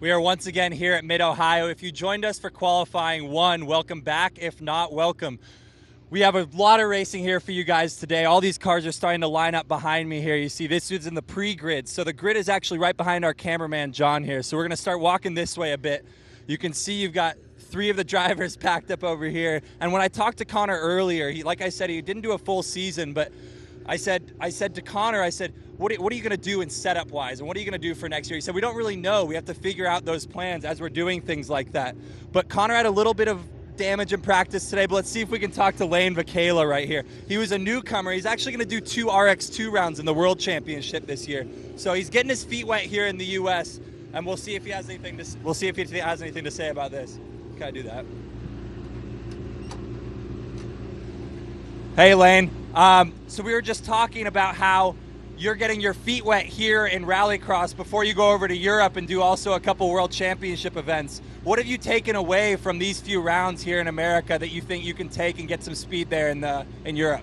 We are once again here at Mid-Ohio. If you joined us for qualifying one, welcome back. If not, welcome. We have a lot of racing here for you guys today. All these cars are starting to line up behind me here. You see this is in the pre-grid. So the grid is actually right behind our cameraman, John, here. So we're going to start walking this way a bit. You can see you've got 3 of the drivers packed up over here. And when I talked to Connor earlier, like I said, he didn't do a full season, but I said to Connor, I said, what are you going to do in setup-wise, and what are you going to do for next year? He said, we don't really know. We have to figure out those plans as we're doing things like that. But Connor had a little bit of damage in practice today, but let's see if we can talk to Lane Vakala right here. He was a newcomer. He's actually going to do 2 RX2 rounds in the World Championship this year. So he's getting his feet wet here in the U.S., and we'll see if he has anything to say about this. Can I do that? Hey, Lane. So we were just talking about how you're getting your feet wet here in Rallycross before you go over to Europe and do also a couple World Championship events. What have you taken away from these few rounds here in America that you think you can take and get some speed there in Europe?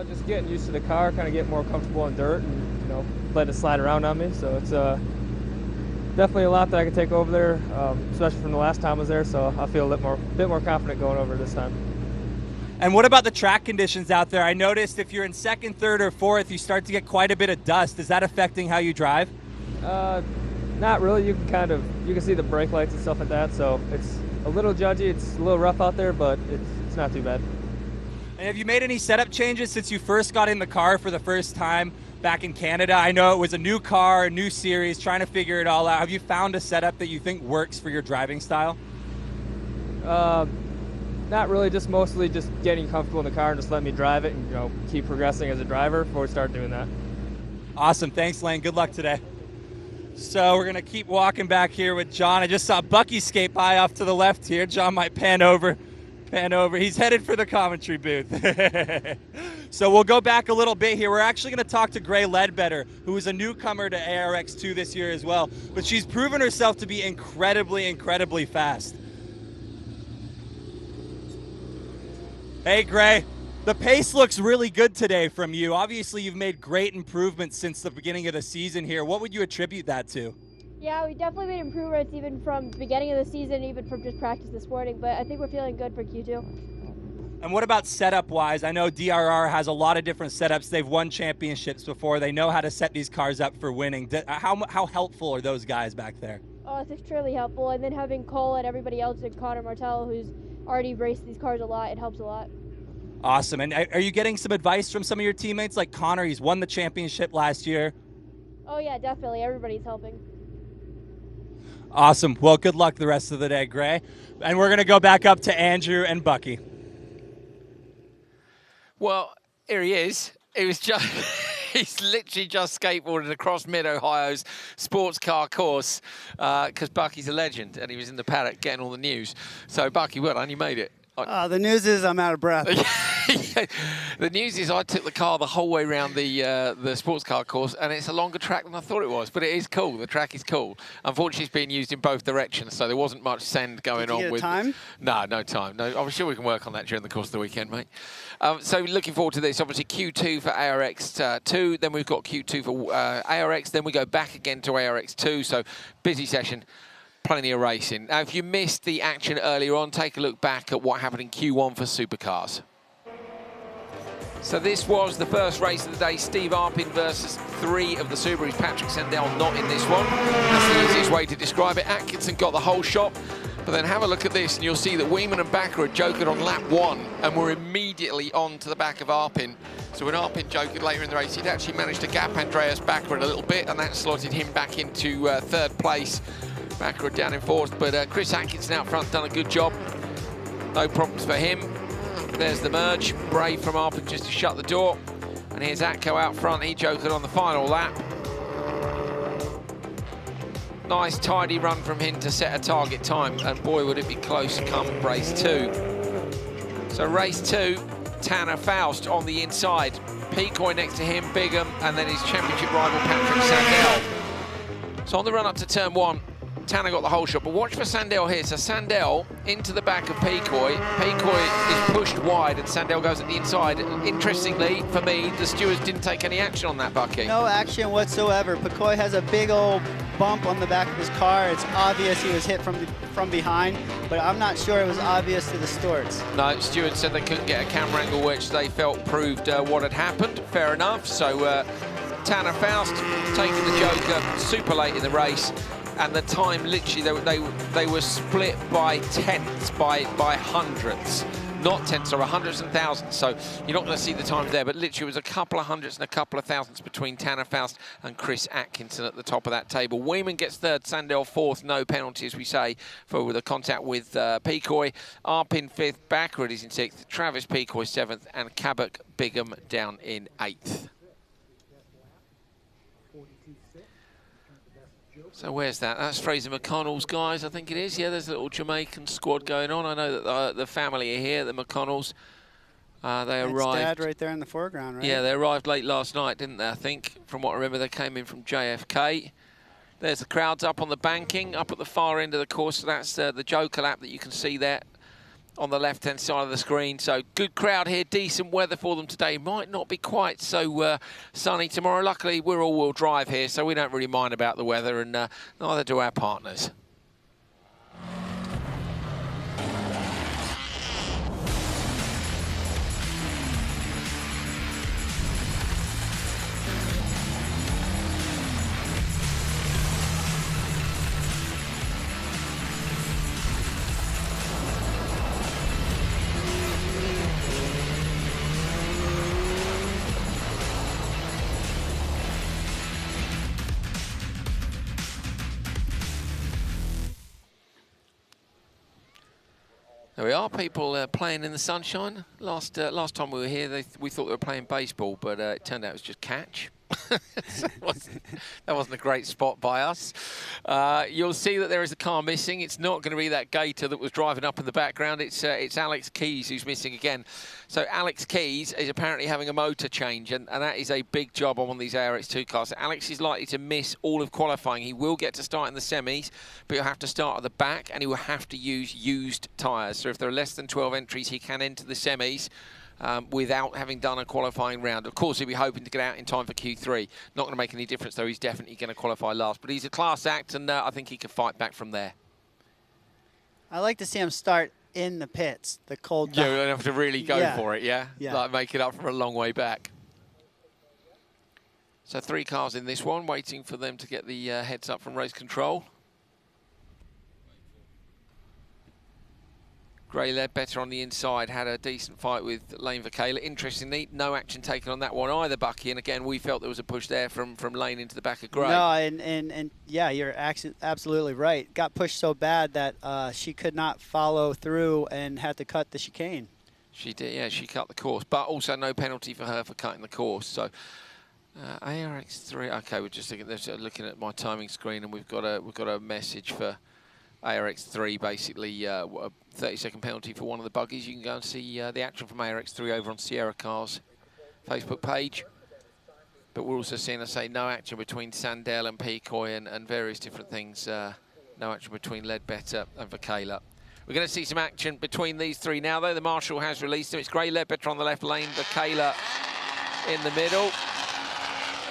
Just getting used to the car, kind of getting more comfortable in dirt, and let it slide around on me. So it's definitely a lot that I can take over there, especially from the last time I was there. So I feel a bit more confident going over this time. And what about the track conditions out there? I noticed if you're in 2nd, 3rd, or 4th, you start to get quite a bit of dust. Is that affecting how you drive? Not really. You can see the brake lights and stuff like that. So it's a little judgy. It's a little rough out there, but it's not too bad. And have you made any setup changes since you first got in the car for the first time back in Canada? I know it was a new car, a new series, trying to figure it all out. Have you found a setup that you think works for your driving style? Not really, just mostly just getting comfortable in the car and just letting me drive it and keep progressing as a driver before we start doing that. Awesome. Thanks, Lane. Good luck today. So we're going to keep walking back here with John. I just saw Bucky skate by off to the left here. John might pan over. He's headed for the commentary booth. So we'll go back a little bit here. We're actually going to talk to Gray Ledbetter, who is a newcomer to ARX2 this year as well. But she's proven herself to be incredibly, incredibly fast. Hey, Gray, the pace looks really good today from you. Obviously, you've made great improvements since the beginning of the season here. What would you attribute that to? Yeah, we definitely made improvements even from the beginning of the season, even from just practice this morning, but I think we're feeling good for Q2. And what about setup-wise? I know DRR has a lot of different setups. They've won championships before. They know how to set these cars up for winning. How helpful are those guys back there? Oh, it's extremely helpful, and then having Cole and everybody else, and Connor Martell, who's already raced these cars a lot, it helps a lot. Awesome. And are you getting some advice from some of your teammates? Like Connor, he's won the championship last year. Oh, yeah, definitely. Everybody's helping. Awesome. Well, good luck the rest of the day, Gray. And we're going to go back up to Andrew and Bucky. Well, here he is. It was just... He's literally just skateboarded across Mid-Ohio's sports car course because Bucky's a legend and he was in the paddock getting all the news. So, Bucky, well done, you made it. The news is I'm out of breath. The news is I took the car the whole way around the sports car course, and it's a longer track than I thought it was, but it is cool. The track is cool. Unfortunately, it's being used in both directions, so there wasn't much send going on. Did you get time? No time. No, I'm sure we can work on that during the course of the weekend, mate. So looking forward to this. Obviously, Q2 for ARX2, then we've got Q2 for ARX, then we go back again to ARX2, so busy session. Plenty of racing. Now, if you missed the action earlier on, take a look back at what happened in Q1 for supercars. So this was the first race of the day, Steve Arpin versus 3 of the Subarus. Patrick Sendell not in this one. That's the easiest way to describe it. Atkinson got the whole shot, but then have a look at this and you'll see that Weeman and Backer had jokered on lap 1 and were immediately on to the back of Arpin. So when Arpin jokered later in the race, he'd actually managed to gap Andreas Backer a little bit, and that slotted him back into 3rd place. Backer down in 4th, but Chris Atkinson out front done a good job. No problems for him. There's the merge. Brave from Arpin just to shut the door. And here's Atco out front. He jokered on the final lap. Nice, tidy run from him to set a target time. And boy, would it be close come race 2. So race 2, Tanner Faust on the inside. Peacoy next to him, Bigham, and then his championship rival, Patrick Sandell. So on the run up to turn 1, Tanner got the whole shot, but watch for Sandell here. So Sandell into the back of Peacoy. Peacoy is pushed wide and Sandell goes at the inside. Interestingly, for me, the stewards didn't take any action on that, Bucky. No action whatsoever. Peacoy has a big old bump on the back of his car. It's obvious he was hit from behind, but I'm not sure it was obvious to the stewards. No, stewards said they couldn't get a camera angle, which they felt proved what had happened. Fair enough. So Tanner Faust taking the joker super late in the race. And the time, literally, they were split by tenths, by hundredths. Not tenths, or hundreds and thousands. So you're not going to see the times there, but literally it was a couple of hundreds and a couple of thousands between Tanner Faust and Chris Atkinson at the top of that table. Weeman gets third, Sandell fourth, no penalty, as we say, for the contact with Peacoy. Arpin fifth, Backward is in sixth, Travis Peacoy seventh, and Cabot Bigham down in eighth. So where's that? That's Fraser McConnell's guys, I think it is. Yeah, there's a little Jamaican squad going on. I know that the family are here, the McConnells. They arrived. Dad right there in the foreground, right? Yeah, they arrived late last night, didn't they? I think, from what I remember, they came in from JFK. There's the crowds up on the banking, up at the far end of the course. So that's the Joker lap that you can see there on the left-hand side of the screen. So good crowd here, decent weather for them today. Might not be quite so sunny tomorrow. Luckily, we're all-wheel drive here, so we don't really mind about the weather, and neither do our partners. There we are, people playing in the sunshine. Last time we were here, we thought they were playing baseball, but it turned out it was just catch. That wasn't a great spot by us. You'll see that there is a car missing. It's not going to be that Gator that was driving up in the background. It's Alex Keys who's missing again. So Alex Keys is apparently having a motor change, and that is a big job on one of these ARX2 cars. So Alex is likely to miss all of qualifying. He will get to start in the semis, but he'll have to start at the back, and he will have to use used tyres. So if there are less than 12 entries, he can enter the semis without having done a qualifying round. Of course, he'll be hoping to get out in time for Q3. Not going to make any difference, though. He's definitely going to qualify last. But he's a class act, and I think he can fight back from there. I like to see him start in the pits, the cold. You don't have to really go for it, yeah? Yeah. Like make it up from a long way back. So 3 cars in this one, waiting for them to get the heads up from race control. Gray Ledbetter on the inside had a decent fight with Lane Vakala. Interestingly, no action taken on that one either, Bucky. And again, we felt there was a push there from Lane into the back of Gray. No, and yeah, you're absolutely right. Got pushed so bad that she could not follow through and had to cut the chicane. She did, yeah, she cut the course. But also no penalty for her for cutting the course. So ARX3, okay, we're just looking at my timing screen, and we've got a message for ARX3, basically a 30-second penalty for one of the buggies. You can go and see the action from ARX3 over on Sierra Cars' Facebook page. But we're also seeing, I say, no action between Sandell and Peacoy and various different things. No action between Ledbetter and Vakala. We're going to see some action between these 3 now, though. The marshal has released them. It's Gray Ledbetter on the left lane, Vakala in the middle,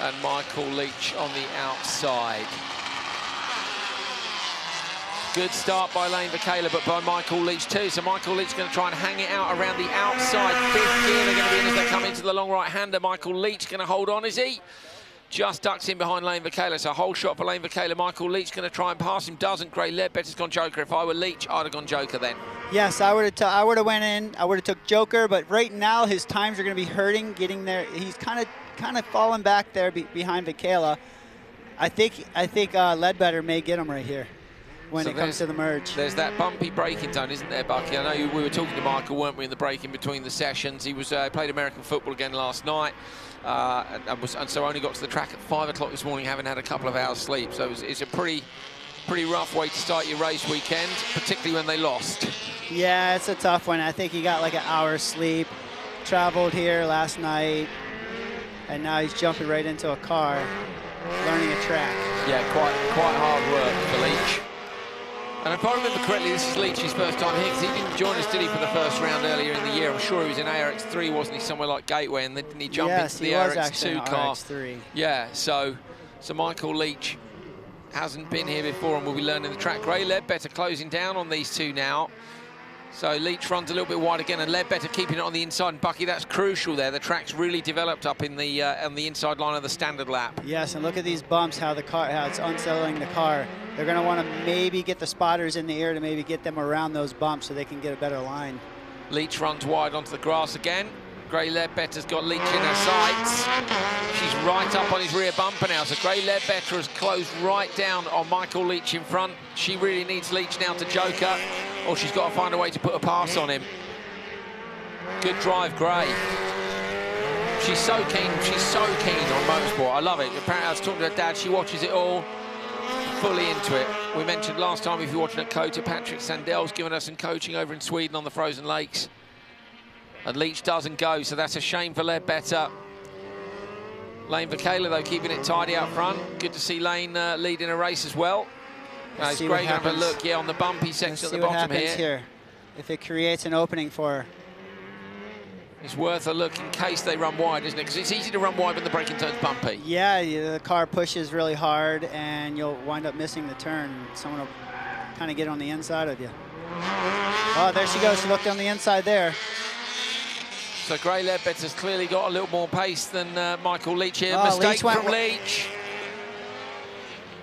and Michael Leach on the outside. Good start by Lane Vakala, but by Michael Leach too. So Michael Leach is going to try and hang it out around the outside. 5th gear they're going to be in as they come into the long right-hander. Michael Leach going to hold on, is he? Just ducks in behind Lane Vakala. So whole shot for Lane Vakala. Michael Leach going to try and pass him. Doesn't. Gray Ledbetter's gone Joker. If I were Leach, I'd have gone Joker then. Yes, I would have went in. I would have took Joker, but right now his times are going to be hurting getting there. He's kind of falling back there behind Vakala. I think Ledbetter may get him right here. when it comes to the merge. There's that bumpy braking zone, isn't there, Bucky? I know we were talking to Michael, weren't we, in the break in between the sessions. He was played American football again last night, and so only got to the track at 5 o'clock this morning, having had a couple of hours sleep. So it's a pretty rough way to start your race weekend, particularly when they lost. Yeah, it's a tough one. I think he got like an hour's sleep, traveled here last night, and now he's jumping right into a car, learning a track. Yeah, quite hard work for Leach. And if I remember correctly, this is Leach's first time here, because he didn't join us, did he, for the first round earlier in the year? I'm sure he was in ARX 3, wasn't he, somewhere like Gateway, and then didn't he jump into the ARX 2 car? ARX 3. Yeah, so Michael Leach hasn't been here before and will be learning the track. Gray Ledbetter closing down on these two now. So Leach runs a little bit wide again, and Ledbetter keeping it on the inside. And Bucky, that's crucial there. The track's really developed up in the on the inside line of the standard lap. Yes, and look at these bumps, how it's unsettling the car. They're going to want to maybe get the spotters in the air to maybe get them around those bumps so they can get a better line. Leach runs wide onto the grass again. Gray Ledbetter's got Leach in her sights. She's right up on his rear bumper now, so Gray Ledbetter has closed right down on Michael Leach in front. She really needs Leach now to joke her, or she's got to find a way to put a pass on him. Good drive, Gray. She's so keen on motorsport. I love it. Apparently, I was talking to her dad, she watches it all, fully into it. We mentioned last time, if you're watching at Kota, Patrick Sandell's given us some coaching over in Sweden on the frozen lakes. And Leach doesn't go, so that's a shame for Ledbetter. Lane Vakela, though, keeping it tidy out front. Good to see Lane leading a race as well. It's great to have a look, on the bumpy section at the bottom here. If it creates an opening for her. It's worth a look in case they run wide, isn't it? Because it's easy to run wide when the braking turn's bumpy. Yeah, the car pushes really hard, and you'll wind up missing the turn. Someone will kind of get on the inside of you. Oh, there she goes. She looked on the inside there. So Gray Ledbetter's clearly got a little more pace than Michael Leach here. Mistake from Leach.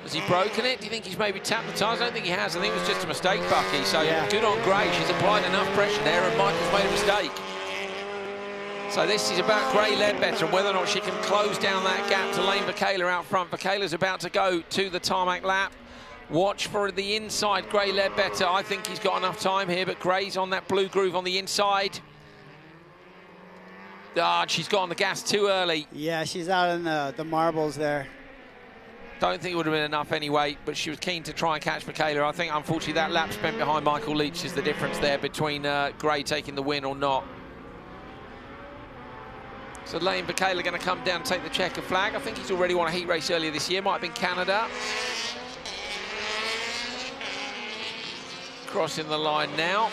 Has he broken it? Do you think he's maybe tapped the tyres? I don't think he has. I think it was just a mistake, Bucky. So good on Gray. She's applied enough pressure there, and Michael's made a mistake. So this is about Gray Ledbetter and whether or not she can close down that gap to Lane Vakela out front. Vakela's about to go to the tarmac lap. Watch for the inside, Gray Ledbetter. I think he's got enough time here, but Gray's on that blue groove on the inside. She's got on the gas too early. Yeah, she's out in the marbles there. Don't think it would have been enough anyway, but she was keen to try and catch Vakela. I think, unfortunately, that lap spent behind Michael Leach is the difference there between Gray taking the win or not. So Lane Vakela going to come down and take the checker flag. I think he's already won a heat race earlier this year. Might have been Canada. Crossing the line now.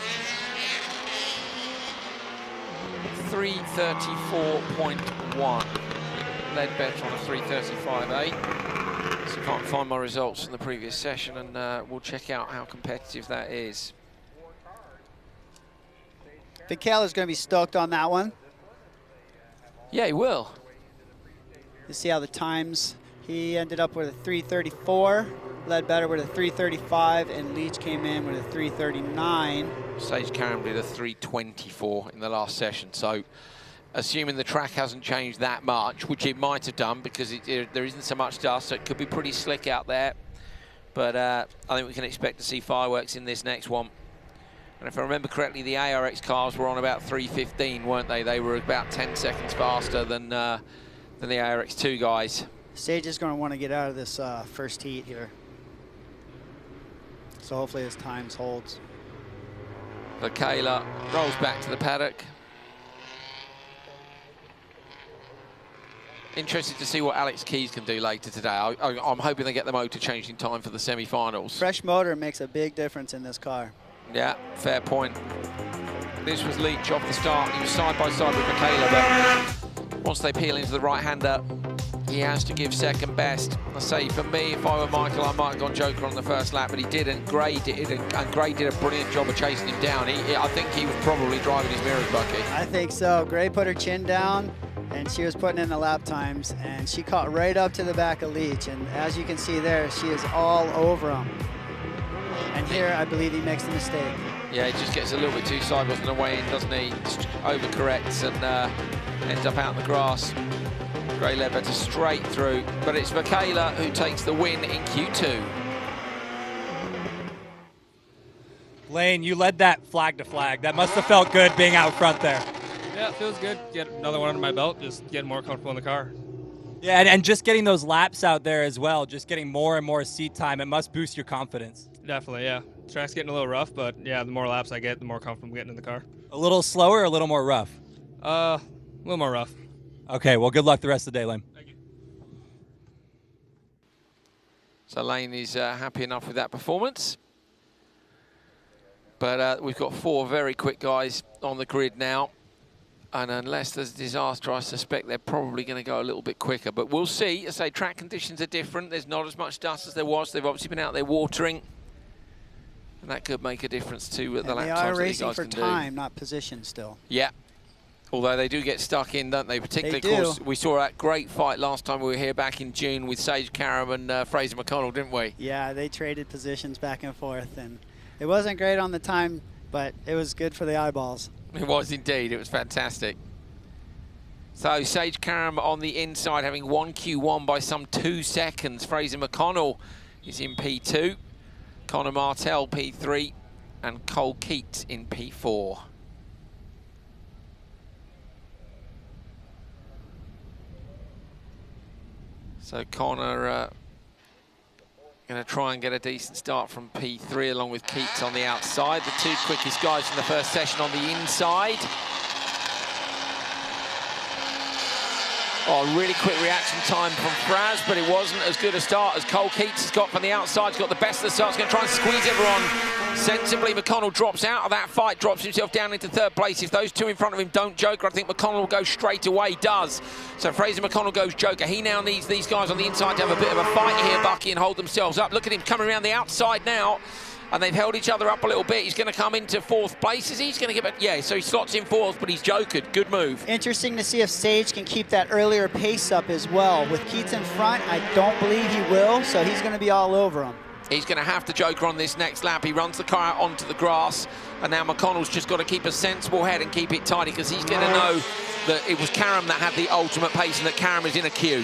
3:34.1. Ledbetter on a 3:35.8. So can't find my results from the previous session, and we'll check out how competitive that is. Vakela's going to be stoked on that one. Yeah, he will. You see how the times, he ended up with a 3:34, Ledbetter with a 3:35, and Leach came in with a 3:39. Sage Karam did a 3:24 in the last session, so assuming the track hasn't changed that much, which it might have done because there isn't so much dust, so it could be pretty slick out there. But I think we can expect to see fireworks in this next one. And if I remember correctly, the ARX cars were on about 3:15, weren't they? They were about 10 seconds faster than the ARX 2 guys. Sage is going to want to get out of this first heat here. So hopefully his times holds. Vakela rolls back to the paddock. Interested to see what Alex Keys can do later today. I'm hoping they get the motor changed in time for the semi-finals. Fresh motor makes a big difference in this car. Yeah, fair point. This was Leach off the start. He was side by side with Vakela, but once they peel into the right-hander, he has to give second best. I say, for me, if I were Michael, I might have gone joker on the first lap, but he didn't. Gray did, and Gray did a brilliant job of chasing him down. I think he was probably driving his mirrors, Bucky. I think so. Gray put her chin down, and she was putting in the lap times, and she caught right up to the back of Leach, and as you can see there, she is all over him. And here, I believe he makes the mistake. Yeah, he just gets a little bit too sideways on the way in, doesn't he? Just overcorrects and ends up out in the grass. Gray Ledbetter straight through, but it's Vakela who takes the win in Q2. Lane, you led that flag to flag. That must have felt good being out front there. Yeah, it feels good. Get another one under my belt, just getting more comfortable in the car. Yeah, and just getting those laps out there as well, just getting more and more seat time, it must boost your confidence. Definitely, yeah. Track's getting a little rough, but yeah, the more laps I get, the more comfortable I'm getting in the car. A little slower or a little more rough? A little more rough. Okay, well, good luck the rest of the day, Lane. Thank you. So Lane is happy enough with that performance. But we've got 4 very quick guys on the grid now. And unless there's a disaster, I suspect they're probably going to go a little bit quicker. But we'll see. As I say, track conditions are different. There's not as much dust as there was. They've obviously been out there watering. And that could make a difference to the lap times that these guys can do. They are racing for time, not position still. Yeah. Although they do get stuck in, don't they? Particularly, of course, we saw that great fight last time we were here back in June with Sage Karam and Fraser McConnell, didn't we? Yeah, they traded positions back and forth. And it wasn't great on the time, but it was good for the eyeballs. It was indeed. It was fantastic. So Sage Karam on the inside, having won Q1 by some 2 seconds. Fraser McConnell is in P2. Connor Martell, P3. And Cole Keats in P4. So Connor going to try and get a decent start from P3 along with Keats on the outside. The 2 quickest guys from the first session on the inside. Oh, really quick reaction time from Fraz, but it wasn't as good a start as Cole Keats has got from the outside. He's got the best of the start. He's going to try and squeeze everyone sensibly. McConnell drops out of that fight, drops himself down into 3rd place. If those 2 in front of him don't joker, I think McConnell will go straight away. Does. So Fraser McConnell goes joker. He now needs these guys on the inside to have a bit of a fight here, Bucky, and hold themselves up. Look at him coming around the outside now. And they've held each other up a little bit. He's going to come into 4th place. Is he? He's going to give it... Yeah, so he slots in 4th, but he's jokered. Good move. Interesting to see if Sage can keep that earlier pace up as well. With Keats in front, I don't believe he will, so he's going to be all over him. He's going to have to joker on this next lap. He runs the car out onto the grass, and now McConnell's just got to keep a sensible head and keep it tidy, because he's going to know that it was Karam that had the ultimate pace and that Karam is in a queue.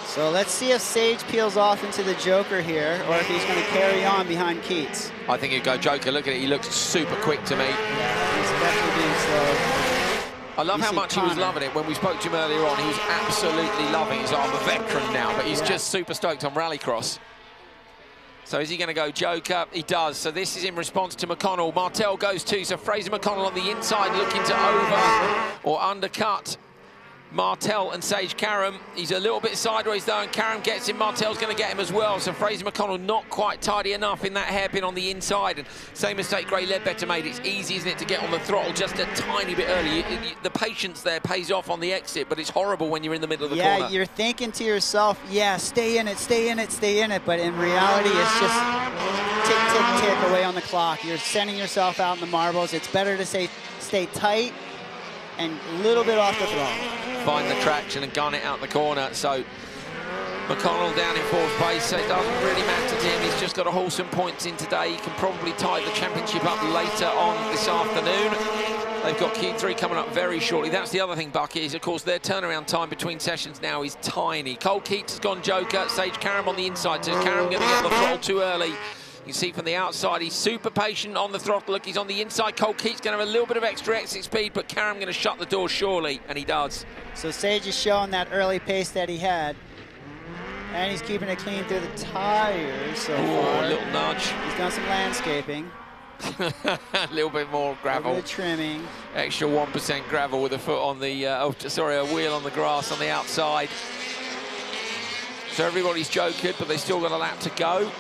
So let's see if Sage peels off into the joker here, or if he's going to carry on behind Keats. I think he'd go joker. Look at it. He looks super quick to me. Yeah, he's definitely being slow. I love how much he was loving it. When we spoke to him earlier on, he was absolutely loving it. He's like, I'm a veteran now, but he's just super stoked on Rallycross. So is he going to go joker? He does. So this is in response to McConnell. Martell goes too. So Fraser McConnell on the inside looking to over or undercut Martell and Sage Karam. He's a little bit sideways though, and Karam gets him. Martell's going to get him as well. So Fraser McConnell not quite tidy enough in that hairpin on the inside. And same mistake Gray Ledbetter made. It's easy, isn't it, to get on the throttle just a tiny bit early. The patience there pays off on the exit, but it's horrible when you're in the middle of the corner. Yeah, you're thinking to yourself, yeah, stay in it, stay in it, stay in it. But in reality, it's just tick, tick, tick away on the clock. You're sending yourself out in the marbles. It's better to stay tight and a little bit off the throttle. Find the traction and gun it out the corner. So McConnell down in 4th place, so it doesn't really matter to him. He's just got to haul some points in today. He can probably tie the championship up later on this afternoon. They've got Q3 coming up very shortly. That's the other thing, Bucky, is of course their turnaround time between sessions now is tiny. Cole Keats has gone joker, Sage Karam on the inside. So is Karam going to get on the throttle too early? You can see from the outside, he's super patient on the throttle. Look, he's on the inside. Cole Keats going to have a little bit of extra exit speed, but Karam going to shut the door surely, and he does. So Sage is showing that early pace that he had, and he's keeping it clean through the tires so far. A little nudge. He's done some landscaping. A little bit more gravel. A little bit of trimming. Extra 1% gravel with a foot on the, a wheel on the grass on the outside. So everybody's jokered, but they still got a lap to go.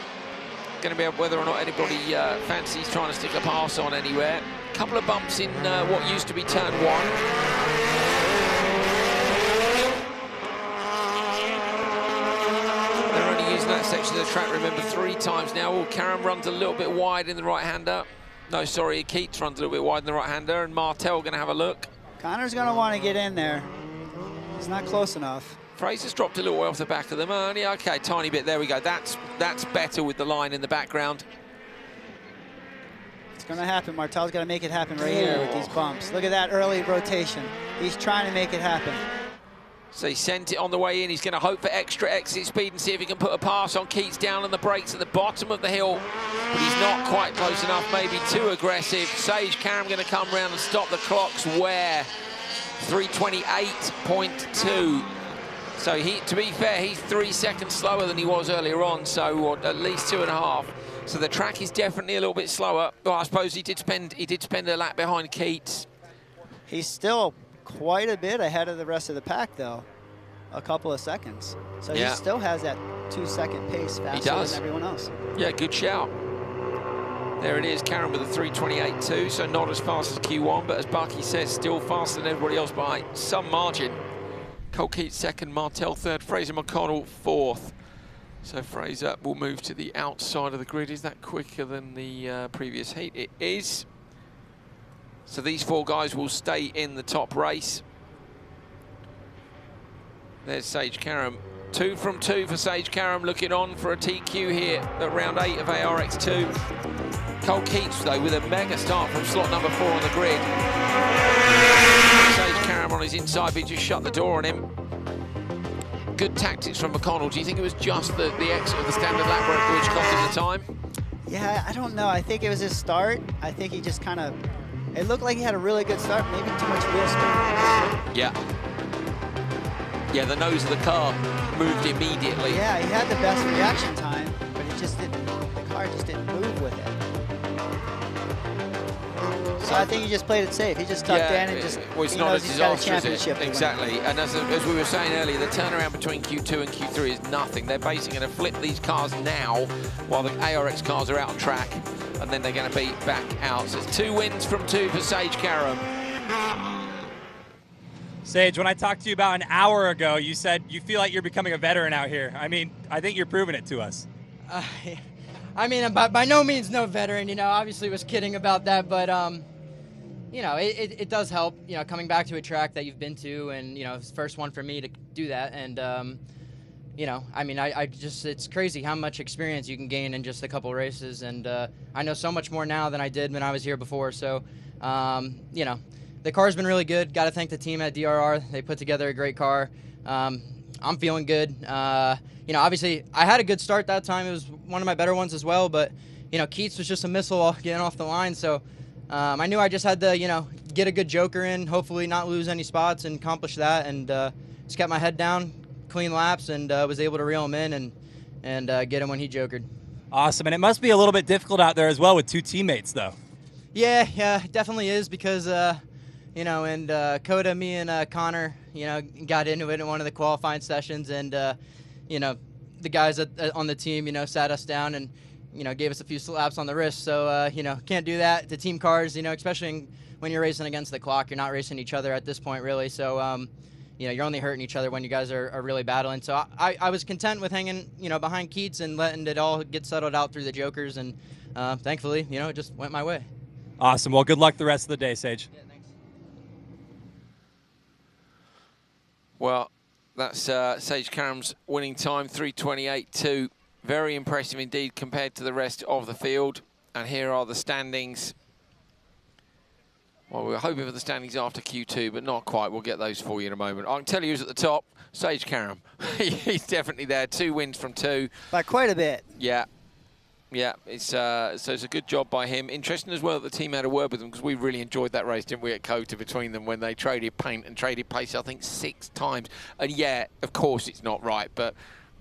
Going to be able, whether or not anybody fancies trying to stick a pass on anywhere. A couple of bumps in what used to be turn 1. They're only using that section of the track, remember, 3 times now. Oh, Karam runs a little bit wide in the right-hander. No, sorry, Keats runs a little bit wide in the right-hander, and Martell going to have a look. Connor's going to want to get in there. He's not close enough. Fraser's dropped a little way off the back of them. Only okay, tiny bit. There we go. That's better with the line in the background. It's going to happen. Martell's got to make it happen right here with these bumps. Look at that early rotation. He's trying to make it happen. So he sent it on the way in. He's going to hope for extra exit speed and see if he can put a pass on Keats down on the brakes at the bottom of the hill. But he's not quite close enough, maybe too aggressive. Sage Karam going to come round and stop the clocks where 3:28.2. So to be fair, he's 3 seconds slower than he was earlier on, so or at least 2.5. So the track is definitely a little bit slower. Well, I suppose he did spend a lap behind Keats. He's still quite a bit ahead of the rest of the pack, though. A couple of seconds. So he still has that 2-second pace faster than everyone else. Yeah, good shout. There it is, Karam with a 3:28.2, so not as fast as Q1, but as Bucky says, still faster than everybody else by some margin. Cole Keats second, Martel third, Fraser McConnell fourth. So Fraser will move to the outside of the grid. Is that quicker than the previous heat? It is. So these 4 guys will stay in the top race. There's Sage Karam. 2 from 2 for Sage Karam, looking on for a TQ here at round 8 of ARX 2. Cole Keats, though, with a mega start from slot number 4 on the grid. Sage Karam on his inside, but he just shut the door on him. Good tactics from McConnell. Do you think it was just the exit of the standard lap break which cost him the time? Yeah, I don't know. I think it was his start. I think he just kind of... It looked like he had a really good start, maybe too much wheel spin. Yeah. Yeah, the nose of the car moved immediately. Yeah, he had the best reaction time, but it just didn't, the car just didn't move with it. So I think he just played it safe. He just tucked in and just, well, it's he not knows a he's got a disaster, is championship. it? Exactly, and as we were saying earlier, the turnaround between Q2 and Q3 is nothing. They're basically going to flip these cars now while the ARX cars are out on track, and then they're going to be back out. So it's 2 wins from 2 for Sage Karam. Sage, when I talked to you about an hour ago, you said you feel like you're becoming a veteran out here. I mean, I think you're proving it to us. I mean, by no means no veteran, you know, obviously was kidding about that, but, you know, it does help, you know, coming back to a track that you've been to, and, you know, it's the first one for me to do that, and, you know, I mean, I just, it's crazy how much experience you can gain in just a couple races, and I know so much more now than I did when I was here before, so, you know, the car's been really good. Got to thank the team at DRR. They put together a great car. I'm feeling good. You know, obviously, I had a good start that time. It was one of my better ones as well, but, you know, Keats was just a missile getting off the line, so I knew I just had to, you know, get a good joker in, hopefully not lose any spots and accomplish that, and just kept my head down, clean laps, and was able to reel him in and get him when he jokered. Awesome, and it must be a little bit difficult out there as well with 2 teammates, though. Yeah, it definitely is because, you know, and Coda, me, and Connor, you know, got into it in one of the qualifying sessions, and, you know, the guys on the team, you know, sat us down and, you know, gave us a few slaps on the wrist. So, you know, can't do that. The team cars, you know, especially when you're racing against the clock, you're not racing each other at this point, really. So, you know, you're only hurting each other when you guys are really battling. So I was content with hanging, you know, behind Keats and letting it all get settled out through the jokers. And thankfully, you know, it just went my way. Awesome. Well, good luck the rest of the day, Sage. Yeah, thanks. Well, that's Sage Karam's winning time, 3:28.2. Very impressive indeed compared to the rest of the field. And here are the standings. Well, we were hoping for the standings after Q2, but not quite. We'll get those for you in a moment. I can tell you who's at the top, Sage Karam. He's definitely there. 2 wins from 2. By quite a bit. Yeah. Yeah, so it's a good job by him. Interesting as well that the team had a word with them, because we really enjoyed that race, didn't we, at COTA between them when they traded paint and traded pace, I think 6 times. And yeah, of course it's not right, but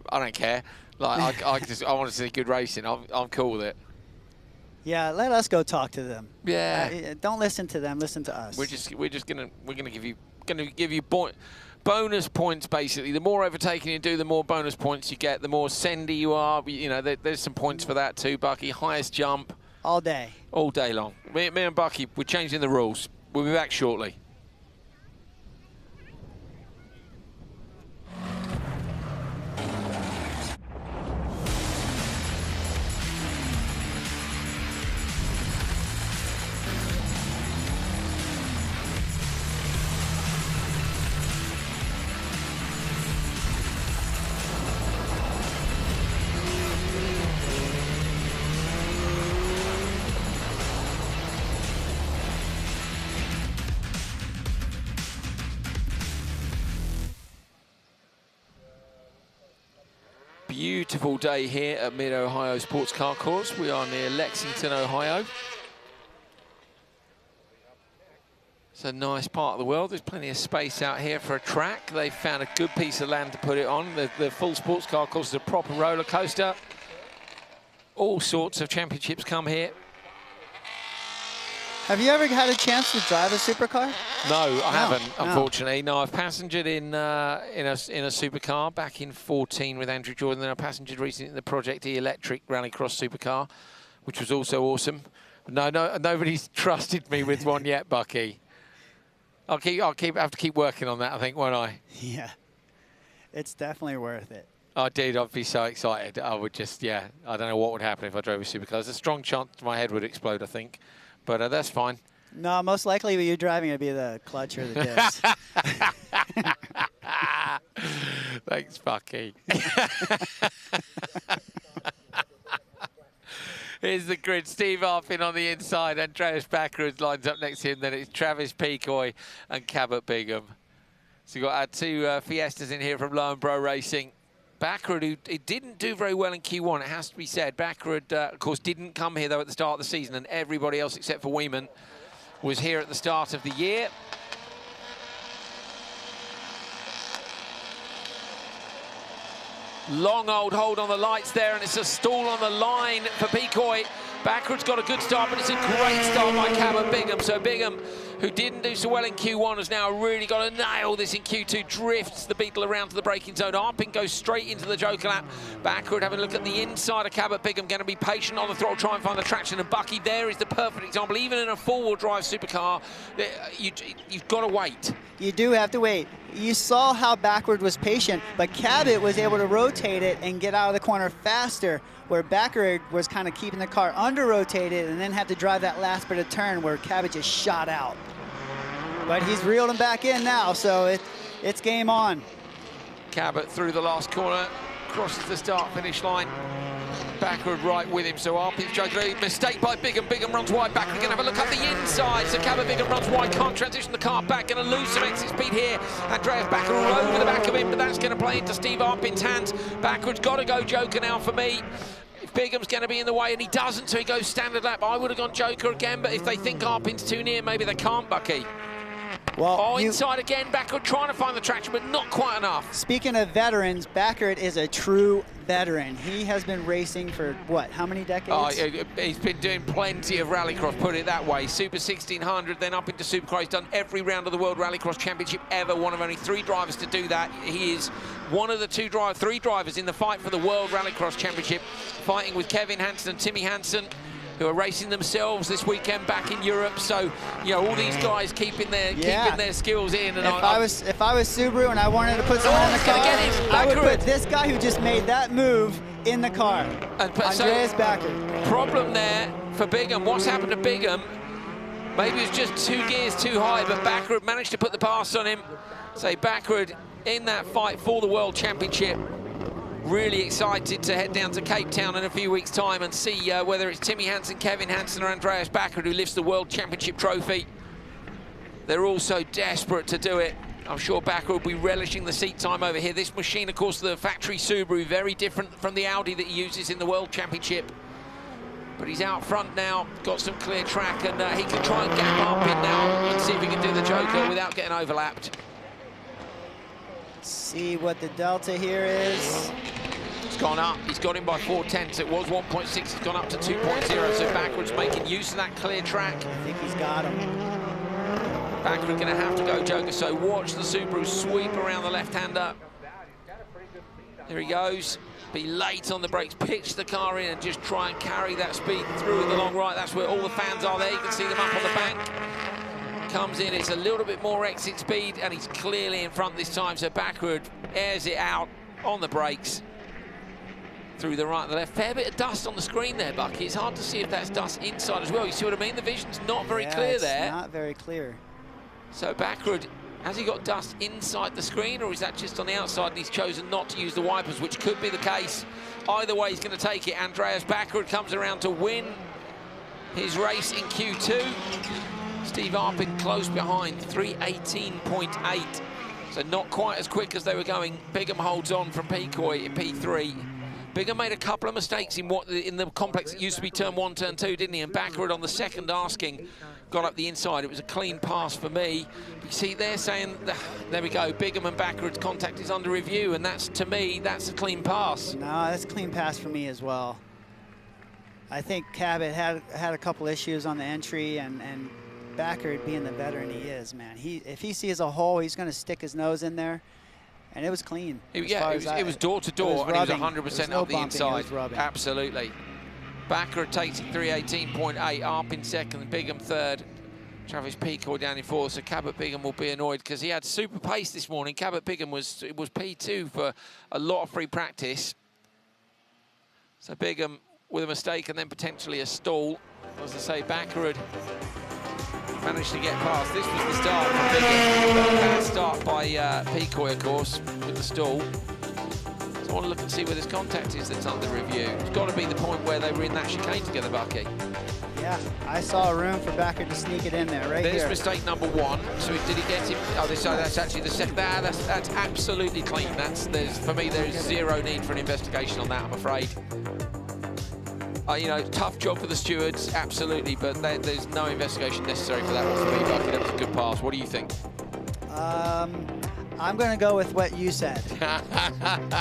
I don't care. Like I want to see good racing. I'm cool with it. Yeah, let us go talk to them. Yeah. Don't listen to them. Listen to us. We're gonna give you bonus points, basically. The more overtaking you do, the more bonus points you get. The more sendy you are, you know, there's some points for that too, Bucky. Highest jump. All day. All day long. Me and Bucky, we're changing the rules. We'll be back shortly. Beautiful day here at Mid-Ohio Sports Car Course. We are near Lexington, Ohio. It's a nice part of the world. There's plenty of space out here for a track. They've found a good piece of land to put it on. The full sports car course is a proper roller coaster. All sorts of championships come here. Have you ever had a chance to drive a supercar? No, I haven't, unfortunately. No, I've passengered in a supercar back in 14 with Andrew Jordan. Then I passengered recently in the Project E electric Rallycross supercar, which was also awesome. But no, nobody's trusted me with one yet, Bucky. I'll have to keep working on that, I think, won't I? Yeah, it's definitely worth it. I did. I'd be so excited. I would just, yeah. I don't know what would happen if I drove a supercar. There's a strong chance my head would explode, I think. But that's fine. No, most likely when you're driving, it'd be the clutch or the disc. Thanks, Bucky. Here's the grid. Steve Arpin on the inside. Andreas Backerud lines up next to him. Then it's Travis Pecoy and Cabot Bigham. So you've got our two Fiestas in here from Lowen Bro Racing. Backerud, who didn't do very well in Q1, it has to be said. Backerud, of course, didn't come here, though, at the start of the season, and everybody else except for Weeman was here at the start of the year. Long old hold on the lights there, and it's a stall on the line for Pecoy. Backerud's got a good start, but it's a great start by Cabot Bigham. So Bigham, who didn't do so well in Q1, has now really got to nail this in Q2. Drifts the Beetle around to the braking zone. Arpin goes straight into the Joker lap. Backerud having a look at the inside of Cabot Bigham, going to be patient on the throttle, try and find the traction. And Bucky there is the perfect example. Even in a four-wheel drive supercar, you've got to wait. You do have to wait. You saw how Backerud was patient, but Cabot was able to rotate it and get out of the corner faster, where Backerud was kind of keeping the car under-rotated and then had to drive that last bit of turn where Cabot just shot out. But he's reeled him back in now, so it's game on. Cabot through the last corner, crosses the start-finish line. Backerud right with him, so Arpin's juggling. Mistake by Bigham. Bigham runs wide. Backerud going to have a look up the inside. So Cabot Bigham runs wide, can't transition the car back. Going to lose some exit speed here. Andreas Backerud all over the back of him, but that's going to play into Steve Arpin's hands. Backerud's got to go Joker now for me. If Bigham's going to be in the way, and he doesn't, so he goes standard lap. I would have gone Joker again, but if they think Arpin's too near, maybe they can't, Bucky. Well, inside again, Backerud trying to find the traction, but not quite enough. Speaking of veterans, Backerud is a true veteran. He has been racing for, what, how many decades? Oh, he's been doing plenty of Rallycross, put it that way. Super 1600, then up into Supercross. He's done every round of the World Rallycross Championship ever, one of only 3 drivers to do that. He is one of the 3 drivers in the fight for the World Rallycross Championship, fighting with Kevin Hansen and Timmy Hansen, who are racing themselves this weekend back in Europe. So, you know, all these guys keeping their skills in. And if I was Subaru and I wanted to put someone in the car, I would put this guy who just made that move in the car. Andreas Backerud. Problem there for Bigham. What's happened to Bigham? Maybe it's just 2 gears too high, but Backerud managed to put the pass on him. So Backerud in that fight for the World Championship. Really excited to head down to Cape Town in a few weeks' time and see whether it's Timmy Hansen, Kevin Hansen or Andreas Backerud who lifts the World Championship trophy. They're all so desperate to do it. I'm sure Backerud will be relishing the seat time over here. This machine, of course, the factory Subaru, very different from the Audi that he uses in the World Championship. But he's out front now, got some clear track, and he can try and gap up in now and see if he can do the Joker without getting overlapped. See what the delta here is. It's gone up. He's got him by 4/10. It was 1.6. It's gone up to 2.0. So Backerud's making use of that clear track. I think he's got him. Backerud going to have to go Joker. So watch the Subaru sweep around the left-hander. Here he goes. Be late on the brakes. Pitch the car in and just try and carry that speed through the long right. That's where all the fans are there. You can see them up on the bank. Comes in, it's a little bit more exit speed, and he's clearly in front this time, so Backerud airs it out on the brakes. Through the right and the left. Fair bit of dust on the screen there, Bucky. It's hard to see if that's dust inside as well. You see what I mean? The vision's not very clear there. Not very clear. So Backerud, has he got dust inside the screen, or is that just on the outside and he's chosen not to use the wipers, which could be the case. Either way, he's going to take it. Andreas Backerud comes around to win his race in Q2. Steve Arpin close behind, 3:18.8. So not quite as quick as they were going. Bigham holds on from Pecoy in P3. Bigham made a couple of mistakes in the complex that used to be turn 1, turn 2, didn't he? And Baccarat on the second asking got up the inside. It was a clean pass for me. But you see, they're saying, there we go, Bigham and Baccarat's contact is under review, and that's, to me, that's a clean pass. No, that's a clean pass for me as well. I think Cabot had a couple issues on the entry, and Baccarat, being the veteran he is, man, if he sees a hole, he's going to stick his nose in there. And it was clean. Yeah, it was door to door, and it was 100% up the inside. Absolutely. Baccarat takes it 318.8, Arp in second, Bigham third. Travis Peacock down in fourth, so Cabot Bigham will be annoyed because he had super pace this morning. Cabot Bigham was P2 for a lot of free practice. So Bigham with a mistake and then potentially a stall. As I say, Baccarat managed to get past. This was the start for Bigham. Bad start by Peacock, of course, with the stall. So I want to look and see where this contact is that's under review. It's got to be the point where they were in that chicane together, Bucky. Yeah, I saw a room for Baccarat to sneak it in there, right here. There's mistake number one. So did he get him? Oh, that's actually the second. That's absolutely clean. For me, there's zero need for an investigation on that, I'm afraid. You know, tough job for the stewards, absolutely, but there's no investigation necessary for that one for me, Bucky. That was a good pass. What do you think? I'm going to go with what you said.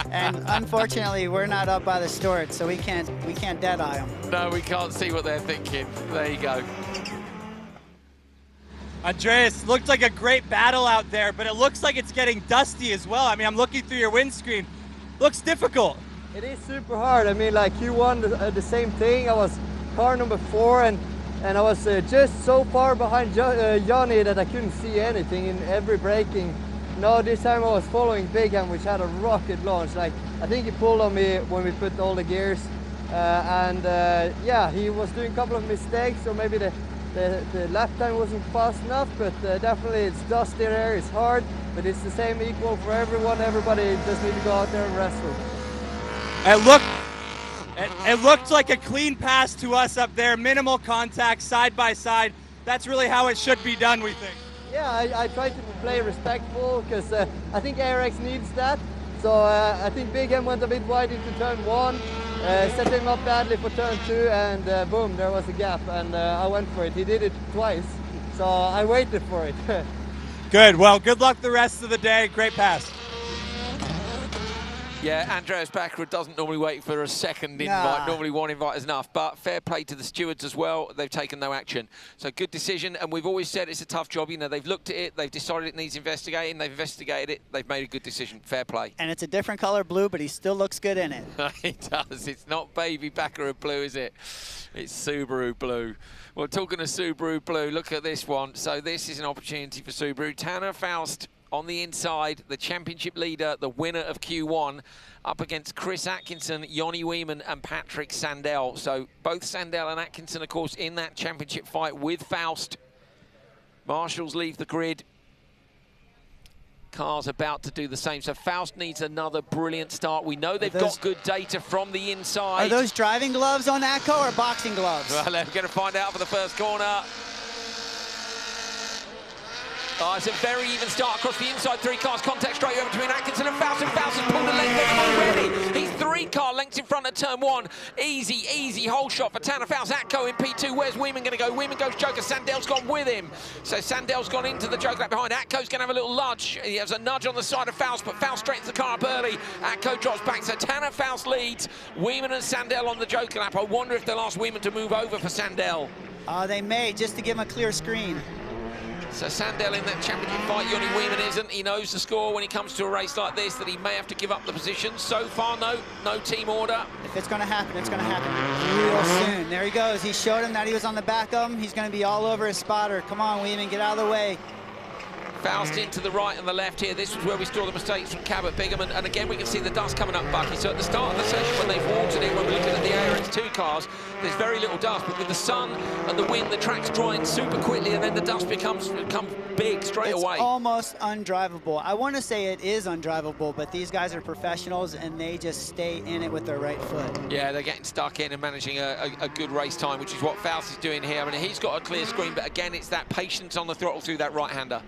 And unfortunately, we're not up by the steward, so we can't dead-eye them. No, we can't see what they're thinking. There you go. Andreas, looked like a great battle out there, but it looks like it's getting dusty as well. I mean, I'm looking through your windscreen. Looks difficult. It is super hard. I mean, like Q1, the same thing. I was car number 4, and I was just so far behind Johnny that I couldn't see anything in every braking. No, this time I was following Bigham, which had a rocket launch. Like, I think he pulled on me when we put all the gears, yeah, he was doing a couple of mistakes, so maybe the lap time wasn't fast enough, but definitely it's dusty there, it's hard, but it's the same equal for everyone. Everybody just need to go out there and wrestle. It looked like a clean pass to us up there, minimal contact, side by side. That's really how it should be done, we think. Yeah, I tried to play respectful because I think ARX needs that. So I think Bigham went a bit wide into turn 1, set him up badly for turn 2, and boom, there was a gap, and I went for it. He did it twice, so I waited for it. Good, well, good luck the rest of the day. Great pass. Yeah, Andreas Baccarat doesn't normally wait for a second invite. Normally one invite is enough, but fair play to the stewards as well. They've taken no action. So good decision, and we've always said it's a tough job. You know, they've looked at it, they've decided it needs investigating, they've investigated it, they've made a good decision. Fair play. And it's a different color blue, but he still looks good in it. It does. It's not baby Baccarat blue, is it? It's Subaru blue. Well, talking of Subaru blue, look at this one. So this is an opportunity for Subaru. Tanner Faust on the inside, the championship leader, the winner of Q1, up against Chris Atkinson, Jonny Weeman and Patrick Sandell. So both Sandell and Atkinson, of course, in that championship fight with Faust. Marshals leave the grid. Cars about to do the same. So Faust needs another brilliant start. We know they've got good data from the inside. Are those driving gloves on Atco or boxing gloves? Well, they're going to find out for the first corner. It's a very even start across the inside. 3 cars, contact straight over between Atkinson and Faust has pulled a length already. He's 3 car lengths in front of turn 1. Easy hole shot for Tanner Faust. Atco in P2. Where's Weeman going to go? Weeman goes Joker. Sandell's gone with him. So Sandell's gone into the Joker lap behind. Atco's going to have a little nudge. He has a nudge on the side of Faust, but Faust straightens the car up early. Atco drops back. So Tanner Faust leads. Weeman and Sandell on the Joker lap. I wonder if they'll ask Weeman to move over for Sandell. They may, just to give him a clear screen. So Sandell in that championship fight, Jonny Weeman isn't. He knows the score when he comes to a race like this, that he may have to give up the position. So far, no team order. If it's going to happen, it's going to happen real soon. There he goes. He showed him that he was on the back of him. He's going to be all over his spotter. Come on, Weeman, get out of the way. Faust into the right and the left here. This was where we saw the mistakes from Cabot Bigham, and again we can see the dust coming up, Bucky. So at the start of the session when they've watered it, when we're looking at the ARX2 cars, there's very little dust, but with the sun and the wind, the track's drying super quickly, and then the dust becomes big straight away. It's almost undrivable. I want to say it is undrivable, but these guys are professionals, and they just stay in it with their right foot. Yeah, they're getting stuck in and managing a good race time, which is what Faust is doing here. I mean, he's got a clear screen, but again, it's that patience on the throttle through that right-hander.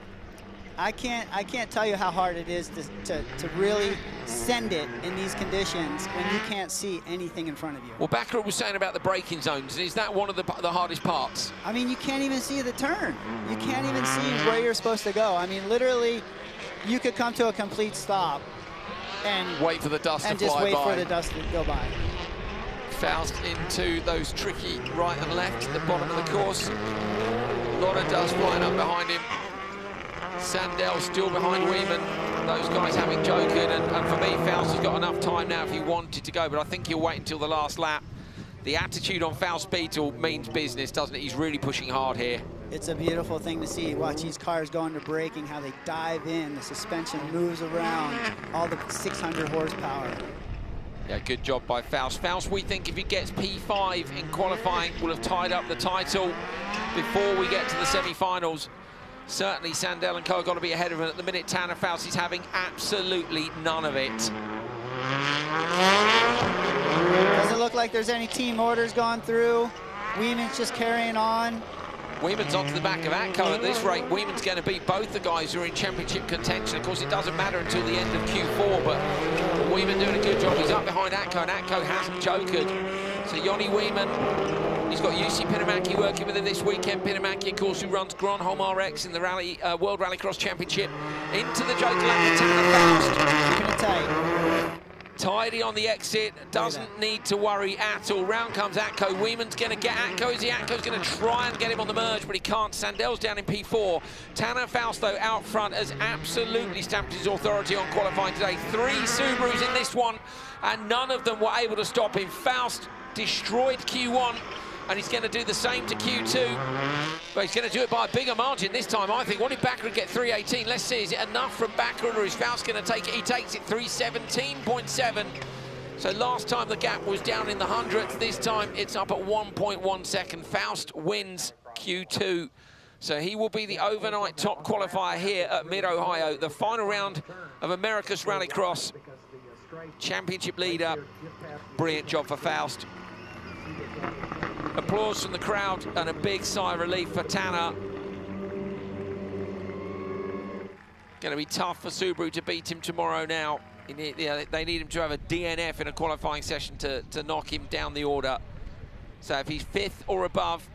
I can't tell you how hard it is to really send it in these conditions when you can't see anything in front of you. Well, Backer was saying about the braking zones. Is that one of the hardest parts? I mean, you can't even see the turn. You can't even see where you're supposed to go. I mean, literally, you could come to a complete stop and wait for the dust to fly by. And just wait for the dust to go by. Faust into those tricky right and left at the bottom of the course. A lot of dust flying up behind him. Sandell still behind Weeman. Those guys having jokered, and for me, Faust has got enough time now if he wanted to go, but I think he'll wait until the last lap. The attitude on Faust Beetle means business, doesn't it? He's really pushing hard here. It's a beautiful thing to see. Watch these cars go into braking, how they dive in, the suspension moves around, all the 600 horsepower. Yeah, good job by Faust. Faust, we think if he gets P5 in qualifying, will have tied up the title before we get to the semi-finals. Certainly, Sandell and co have got to be ahead of him. At the minute, Tanner Faust is having absolutely none of it. Doesn't look like there's any team orders going through. Weeman's just carrying on. Weeman's onto the back of Atco at this rate. Weeman's going to beat both the guys who are in championship contention. Of course, it doesn't matter until the end of Q4, but Weeman doing a good job. He's up behind Atco, and Atco hasn't jokered. So Jonny Weeman, he's got UC Pinamaki working with him this weekend. Pinamaki, of course, who runs Gronholm RX in the World Rallycross Championship. Into the joker lap for Tanner Faust. Keeping it tight. Tidy on the exit, doesn't need to worry at all. Round comes Atco. Weeman's going to get Atco. Atco's going to try and get him on the merge, but he can't. Sandell's down in P4. Tanner Faust, though, out front, has absolutely stamped his authority on qualifying today. 3 Subarus in this one, and none of them were able to stop him. Faust destroyed Q1, and he's going to do the same to Q2, but he's going to do it by a bigger margin this time, I think. What did Backer get? 3:18. Let's see, is it enough from Backer, or is Faust going to take it? He takes it, 3:17.7. So last time the gap was down in the hundredths. This time it's up at 1.1 second. Faust wins Q2. So he will be the overnight top qualifier here at Mid-Ohio, the final round of America's Rallycross. Championship leader. Brilliant job for Faust. Applause from the crowd and a big sigh of relief for Tanner. Going to be tough for Subaru to beat him tomorrow now. They need him to have a DNF in a qualifying session to knock him down the order. So if he's 5th or above,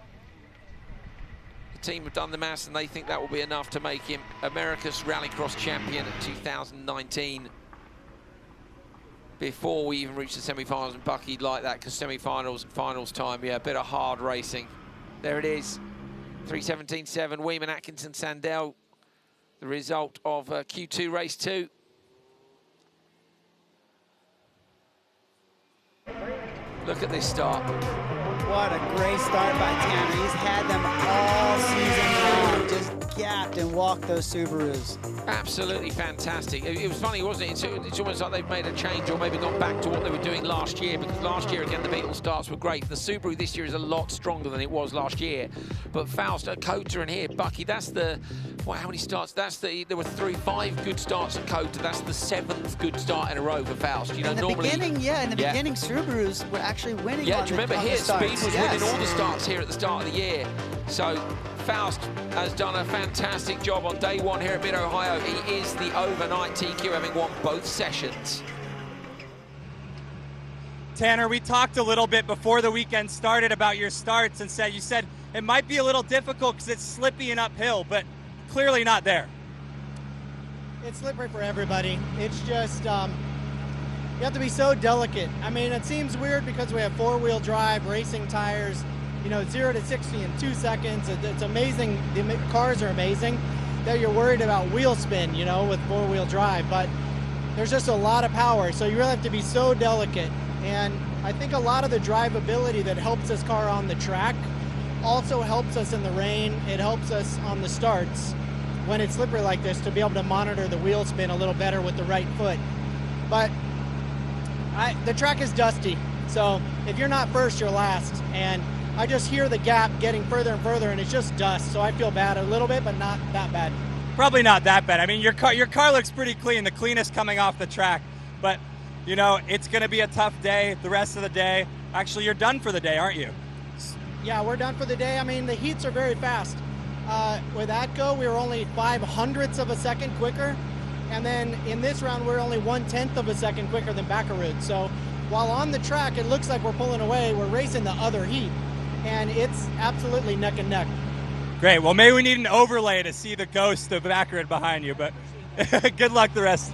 the team have done the maths and they think that will be enough to make him America's Rallycross champion in 2019. Before we even reach the semi-finals, and Bucky'd like that because semi-finals and finals time, yeah, a bit of hard racing. There it is, 3:17.7, Weeman, Atkinson, Sandell, the result of Q2 race 2. Look at this start. What a great start by Tanner. He's had them all season long, just gapped and walked those Subarus. Absolutely fantastic. It was funny, wasn't it? It's almost like they've made a change or maybe gone back to what they were doing last year, because last year, again, the Beetle starts were great. The Subaru this year is a lot stronger than it was last year. But Faust, Kota, and here, Bucky, that's the... Wow, how many starts? There were 5 good starts at Kota. That's the 7th good start in a row for Faust. You know, in the normally... beginning, beginning, Subarus were actually winning. Yeah, do you remember here, Speed was winning all the starts here at the start of the year. So Faust has done a fantastic job on day 1 here at Mid-Ohio. He is the overnight TQ, having won both sessions. Tanner, we talked a little bit before the weekend started about your starts and you said it might be a little difficult because it's slippy and uphill, but clearly not there. It's slippery for everybody. It's just, you have to be so delicate. I mean, it seems weird because we have 4-wheel drive racing tires, you know, 0 to 60 in 2 seconds. It's amazing. The cars are amazing that you're worried about wheel spin, you know, with 4-wheel drive, but there's just a lot of power. So you really have to be so delicate. And I think a lot of the drivability that helps this car on the track also helps us in the rain. It helps us on the starts when it's slippery like this to be able to monitor the wheel spin a little better with the right foot. But the track is dusty, so if you're not first, you're last. And I just hear the gap getting further and further, and it's just dust. So I feel bad a little bit, but not that bad. Probably not that bad. I mean, your car looks pretty clean, the cleanest coming off the track. But, you know, it's going to be a tough day the rest of the day. Actually, you're done for the day, aren't you? Yeah, we're done for the day. I mean, the heats are very fast. with Atco, we were only 0.05 of a second quicker. And then in this round, we're only 1/10 of a second quicker than Backerud. So while on the track, it looks like we're pulling away, we're racing the other heat. And it's absolutely neck and neck. Great. Well, maybe we need an overlay to see the ghost of Backerud behind you, but good luck the rest.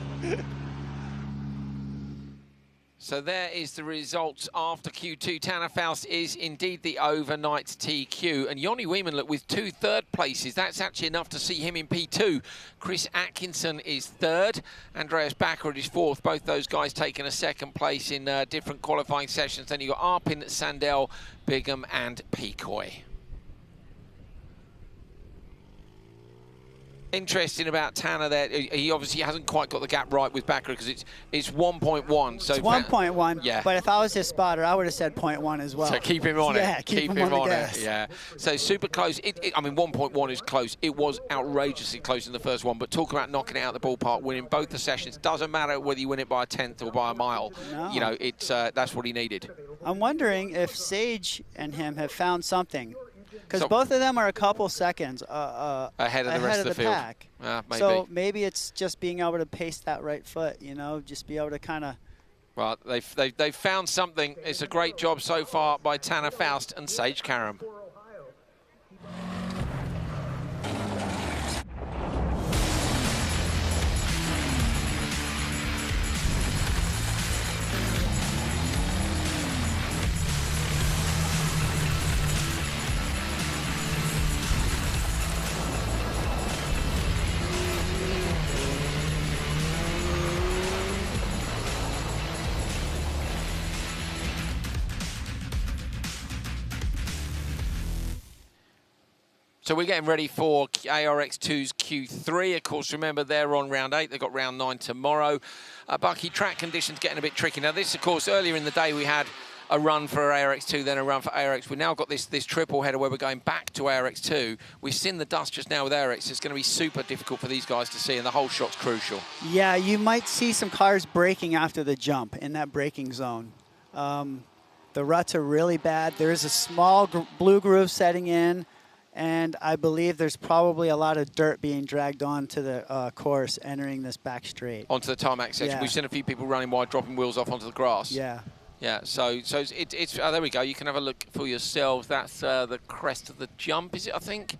So there is the results after Q2. Tanner Faust is indeed the overnight TQ. And Jonny Weeman, look, with 2 third places, that's actually enough to see him in P2. Chris Atkinson is third. Andreas Backerud is fourth. Both those guys taking a second place in different qualifying sessions. Then you've got Arpin, Sandell, Bigham and Pecoy. Interesting about Tanner there. He obviously hasn't quite got the gap right with Backerud because it's 1.1. So it's 1.1. Yeah. But if I was his spotter, I would have said 0.1 as well. So keep him on it. Yeah, keep him on it. Yeah. So super close. I mean, 1.1 is close. It was outrageously close in the first one. But talk about knocking it out of the ballpark, winning both the sessions. Doesn't matter whether you win it by a 1/10 or by a mile. No. You know, it's that's what he needed. I'm wondering if Sage and him have found something. Because both of them are a couple seconds ahead of the rest of the field. Pack. Maybe. So maybe it's just being able to pace that right foot, you know, just be able to kind of. Well, they've found something. It's a great job so far by Tanner Faust and Sage Karam. So we're getting ready for ARX2's Q3. Of course, remember, they're on round 8. They've got round 9 tomorrow. Bucky, track conditions getting a bit tricky. Now, this, of course, earlier in the day, we had a run for ARX2, then a run for ARX. We've now got this triple header where we're going back to ARX2. We've seen the dust just now with ARX. It's going to be super difficult for these guys to see, and the whole shot's crucial. Yeah, you might see some cars braking after the jump in that braking zone. The ruts are really bad. There is a small blue groove setting in. And I believe there's probably a lot of dirt being dragged onto the course entering this back straight. Onto the tarmac section. Yeah. We've seen a few people running wide, dropping wheels off onto the grass. Yeah. Yeah, so it's there we go. You can have a look for yourselves. That's the crest of the jump, is it, I think?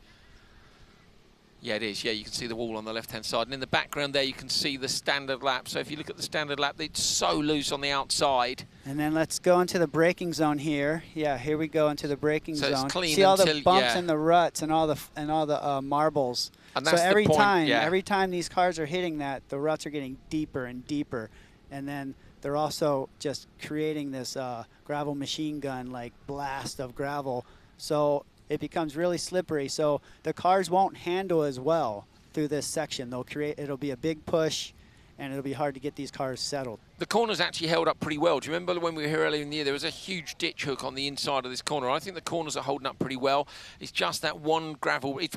Yeah, it is. Yeah, you can see the wall on the left-hand side. And in the background there, you can see the standard lap. So if you look at the standard lap, it's so loose on the outside. And then let's go into the braking zone here. Yeah, here we go into the braking zone. It's clean. See all the bumps and the ruts and all the marbles. And that's so every the point, every time these cars are hitting that, the ruts are getting deeper and deeper. And then they're also just creating this gravel machine gun like blast of gravel. So it becomes really slippery. So the cars won't handle as well through this section. It'll be a big push, and it'll be hard to get these cars settled. The corner's actually held up pretty well. Do you remember when we were here earlier in the year, there was a huge ditch hook on the inside of this corner? I think the corners are holding up pretty well. It's just that one gravel, it's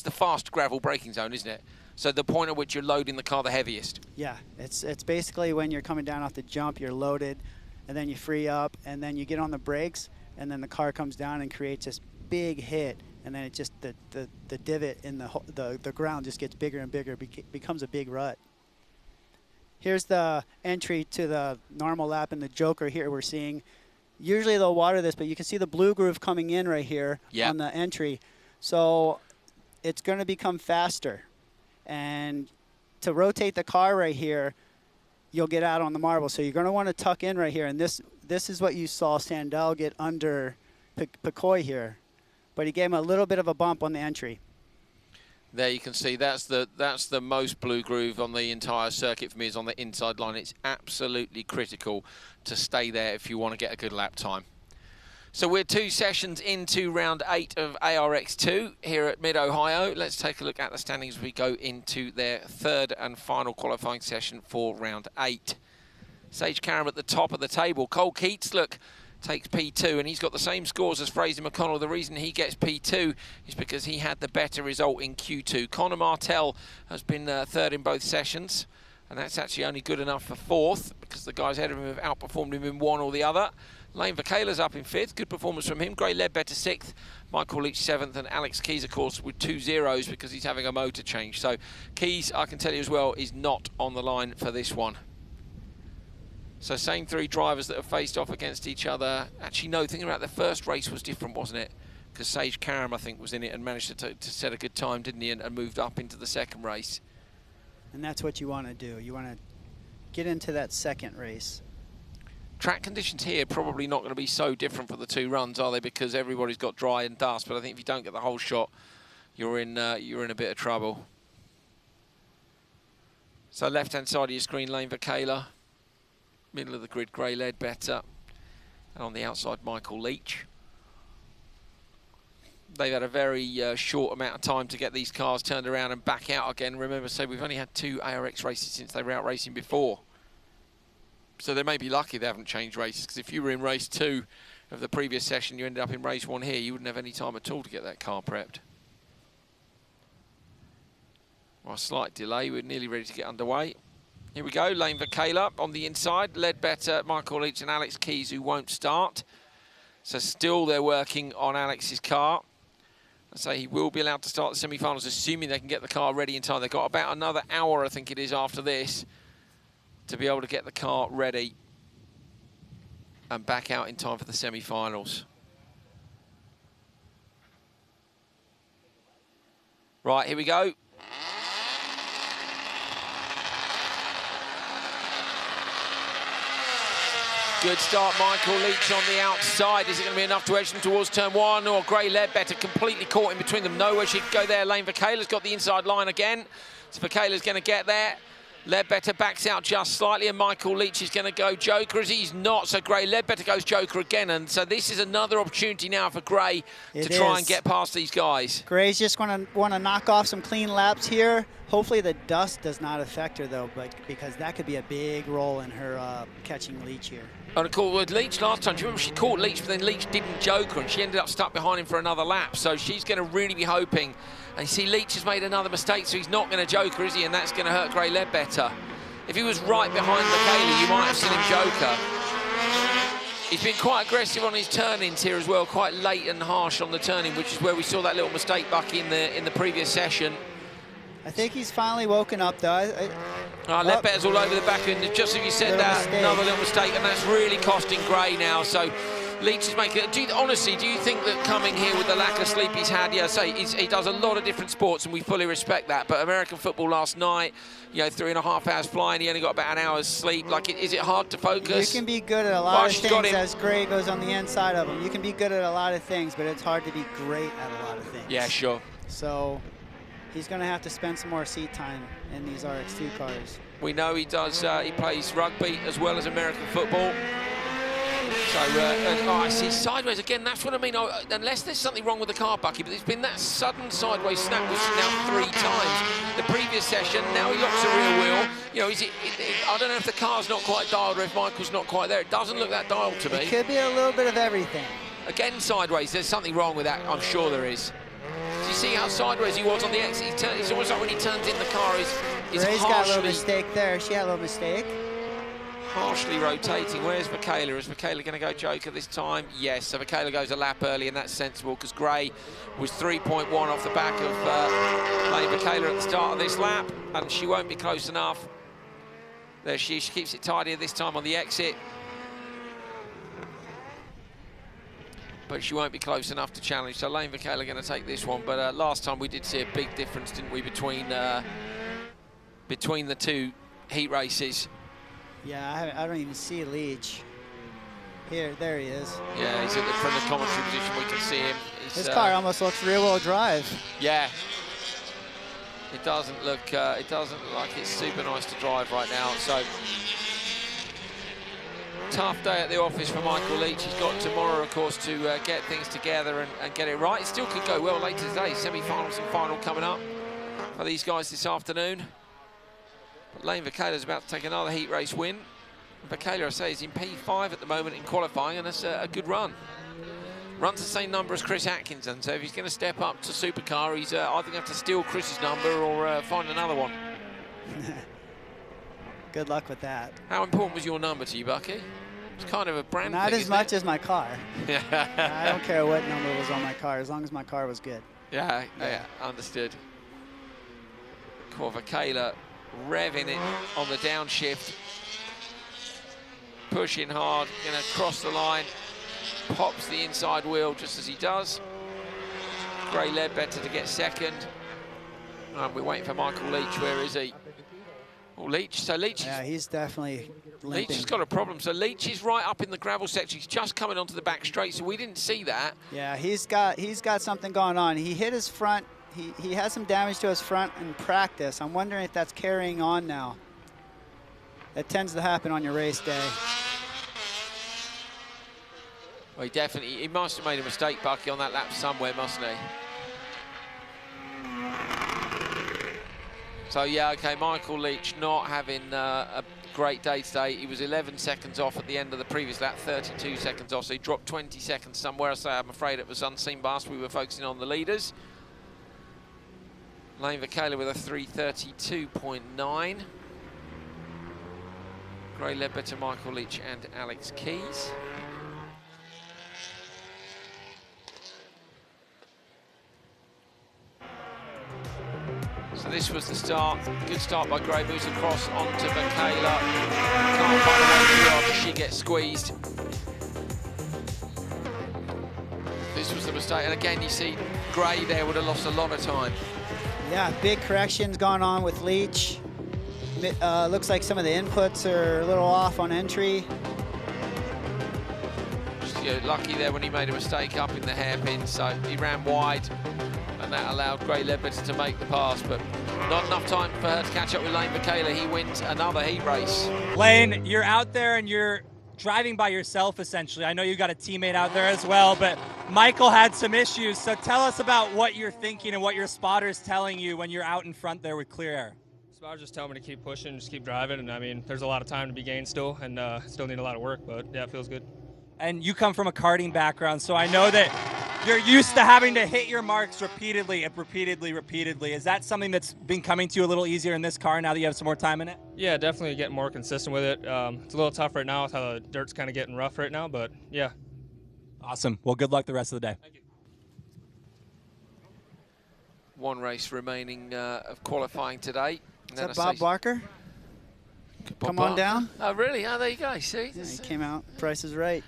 the fast gravel braking zone, isn't it? So the point at which you're loading the car the heaviest. Yeah, it's basically when you're coming down off the jump, you're loaded, and then you free up, and then you get on the brakes, and then the car comes down and creates this big hit, and then it just the divot in the ground just gets bigger and bigger, becomes a big rut. Here's the entry to the normal lap in the Joker here we're seeing. Usually they'll water this, but you can see the blue groove coming in right here on the entry. So it's going to become faster. And to rotate the car right here, you'll get out on the marble. So you're going to want to tuck in right here. And this is what you saw Sandell get under Pecoy here. But he gave him a little bit of a bump on the entry. There you can see that's the most blue groove on the entire circuit for me, is on the inside line. It's absolutely critical to stay there if you want to get a good lap time. So we're 2 sessions into round 8 of ARX2 here at Mid-Ohio. Let's take a look at the standings as we go into their 3rd and final qualifying session for round 8. Sage Karam at the top of the table. Cole Keats, look, takes P2, and he's got the same scores as Fraser McConnell. The reason he gets P2 is because he had the better result in Q2. Connor Martell has been 3rd in both sessions, and that's actually only good enough for 4th because the guys ahead of him have outperformed him in one or the other. Lane Vakala's up in 5th. Good performance from him. Gray Ledbetter 6th. Michael Leach 7th. And Alex Keys, of course, with 2 zeros because he's having a motor change. So Keys, I can tell you as well, is not on the line for this one. So same 3 drivers that have faced off against each other. Actually, no, thinking about the first race was different, wasn't it? Because Sage Karam, I think, was in it and managed to set a good time, didn't he? And moved up into the second race. And that's what you want to do. You want to get into that second race. Track conditions here probably not going to be so different for the 2 runs, are they? Because everybody's got dry and dust. But I think if you don't get the whole shot, you're in a bit of trouble. So left-hand side of your screen, Lane Vakala. Middle of the grid, Gray Ledbetter. And on the outside, Michael Leach. They've had a very short amount of time to get these cars turned around and back out again. Remember, so we've only had 2 ARX races since they were out racing before. So they may be lucky they haven't changed races, because if you were in race 2 of the previous session, you ended up in race 1 here, you wouldn't have any time at all to get that car prepped. Well, a slight delay, we're nearly ready to get underway. Here we go, Lane Vakala on the inside, Ledbetter, Michael Leach and Alex Keys, who won't start. So still they're working on Alex's car. I say he will be allowed to start the semi-finals, assuming they can get the car ready in time. They've got about another hour, I think it is, after this, to be able to get the car ready and back out in time for the semi-finals. Right, here we go. Good start, Michael Leach on the outside. Is it going to be enough to edge them towards turn 1? Or Gray Ledbetter completely caught in between them. Nowhere she could go there. Lane Vakala's got the inside line again. So Vakala's going to get there. Ledbetter backs out just slightly, and Michael Leach is going to go Joker, as he's not. So Gray Ledbetter goes Joker again, and so this is another opportunity now for Gray to try and get past these guys. Gray's just going to want to knock off some clean laps here. Hopefully the dust does not affect her, though, but because that could be a big role in her catching Leach here. And of course, with Leach last time, do you remember she caught Leach, but then Leach didn't Joker, and she ended up stuck behind him for another lap. So she's going to really be hoping. And you see, Leach has made another mistake, so he's not going to Joker, is he? And that's going to hurt Gray Ledbetter. If he was right behind Vakala, you might have seen him Joker. He's been quite aggressive on his turn-ins here as well, quite late and harsh on the turning, which is where we saw that little mistake back in the previous session. I think he's finally woken up, though. Ledbetter's all over the back end. Just as you said that, another little mistake, and that's really costing Gray now. So Leach is making it. Honestly, do you think that coming here with the lack of sleep he's had, he does a lot of different sports, and we fully respect that. But American football last night, 3.5 hours flying, he only got about an hour's sleep. Is it hard to focus? You can be good at a lot of things as Gray goes on the inside of him. You can be good at a lot of things, but it's hard to be great at a lot of things. Yeah, sure. So he's going to have to spend some more seat time in these RX2 cars. We know he does. He plays rugby as well as American football. So, I see sideways again. That's what I mean. Unless there's something wrong with the car, Bucky, but it's been that sudden sideways snap, which is now 3 times. The previous session, now he locks the rear wheel. I don't know if the car's not quite dialed or if Michael's not quite there. It doesn't look that dialed to me. It could be a little bit of everything. Again, sideways. There's something wrong with that. I'm sure there is. Do you see how sideways he was on the exit? It's almost like when he turns in the car, he's Gray's got a little mistake there. She had a little mistake. Harshly rotating. Where's Vakala? Is Vakala going to go Joker this time? Yes. So Vakala goes a lap early, and that's sensible because Gray was 3.1 off the back of Lane Vakala at the start of this lap, and she won't be close enough. There she is. She keeps it tidier this time on the exit. But she won't be close enough to challenge. So Lane Vakala going to take this one. But last time we did see a big difference, didn't we, between the 2 heat races. Yeah, I don't even see Leach. There he is. Yeah, he's from the commentary position. We can see him. This car almost looks rear-wheel drive. Yeah. It doesn't look like it's super nice to drive right now. So tough day at the office for Michael Leach. He's got tomorrow, of course, to get things together and get it right. It still could go well later today. Semi-finals and final coming up for these guys this afternoon. But Lane Vakala's about to take another heat race win. Vakala, I say, is in P5 at the moment in qualifying, and that's a good run. Runs the same number as Chris Atkinson, so if he's going to step up to supercar, he's either going to have to steal Chris's number or find another one. Good luck with that. How important was your number to you, Bucky? It's kind of a brand Not thing, as much as my car. Yeah. I don't care what number was on my car, as long as my car was good. Yeah, understood. Michaela revving it on the downshift. Pushing hard, going to cross the line. Pops the inside wheel just as he does. Gray Ledbetter to get second. We're waiting for Michael Leach. Where is he? Oh, Leach. So Leach. Yeah, he's definitely limping. Leach has got a problem. So Leach is right up in the gravel section. He's just coming onto the back straight, so we didn't see that. Yeah, he's got something going on. He hit his front. He has some damage to his front in practice. I'm wondering if that's carrying on now. That tends to happen on your race day. Well, he must have made a mistake, Bucky, on that lap somewhere, mustn't he? So, yeah, okay, Michael Leach not having a great day today. He was 11 seconds off at the end of the previous lap, 32 seconds off, so he dropped 20 seconds somewhere. So I'm afraid it was unseen by us. We were focusing on the leaders. Lane Michaela with a 3:32.9. Gray Ledbetter, Michael Leach and Alex Keys. So this was the start. Good start by Gray, moves across onto Michaela. Can't find a way through after she gets squeezed. This was the mistake, and again you see Gray there would have lost a lot of time. Yeah, big corrections going on with Leach. Looks like some of the inputs are a little off on entry. Just, lucky there when he made a mistake up in the hairpin, so he ran wide, and that allowed Gray Ledbetter to make the pass, but not enough time for her to catch up with Lane Michaela. He wins another heat race. Lane, you're out there and you're driving by yourself, essentially. I know you got a teammate out there as well, but Michael had some issues. So tell us about what you're thinking and what your spotter's telling you when you're out in front there with clear air. Spotters just tell me to keep pushing, just keep driving, and I mean, there's a lot of time to be gained still, and still need a lot of work, but yeah, it feels good. And you come from a karting background, so I know that you're used to having to hit your marks repeatedly. Is that something that's been coming to you a little easier in this car now that you have some more time in it? Yeah, definitely getting more consistent with it. It's a little tough right now with how the dirt's kind of getting rough right now, but yeah. Awesome. Well, good luck the rest of the day. Thank you. One race remaining of qualifying today. Is that Bob Barker? Come on down. Oh, really? Oh, there you go. See? Yeah, he came out. Price is right.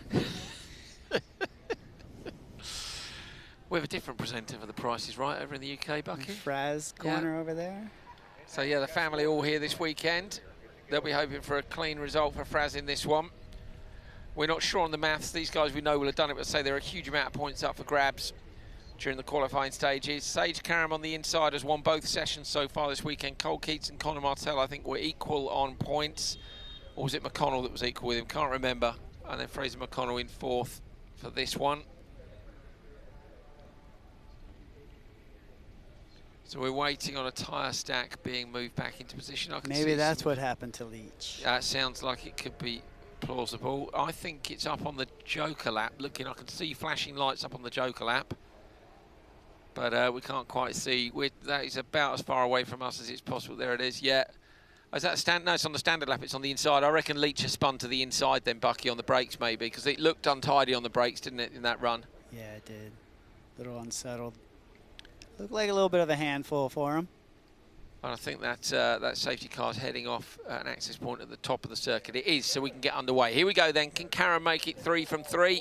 We have a different presenter for the Price is Right over in the UK, Bucky. Fraz corner over there. So, yeah, the family all here this weekend. They'll be hoping for a clean result for Fraz in this one. We're not sure on the maths. These guys we know will have done it, but say there are a huge amount of points up for grabs during the qualifying stages. Sage Karam on the inside has won both sessions so far this weekend. Cole Keats and Connor Martell, I think, were equal on points. Or was it McConnell that was equal with him? Can't remember. And then Fraser McConnell in fourth for this one. So we're waiting on a tyre stack being moved back into position. Maybe that's what happened to Leach. That sounds like it could be plausible. I think it's up on the Joker lap. Looking, I can see flashing lights up on the Joker lap. But we can't quite see. That is about as far away from us as it's possible. There it is, yeah. Is that no, it's on the standard lap, it's on the inside. I reckon Leach has spun to the inside then, Bucky, on the brakes maybe, because it looked untidy on the brakes, didn't it, in that run? Yeah, it did. A little unsettled. Looked like a little bit of a handful for him. And I think that that safety car's heading off an access point at the top of the circuit. It is, so we can get underway. Here we go then. Can Karen make it 3 from 3?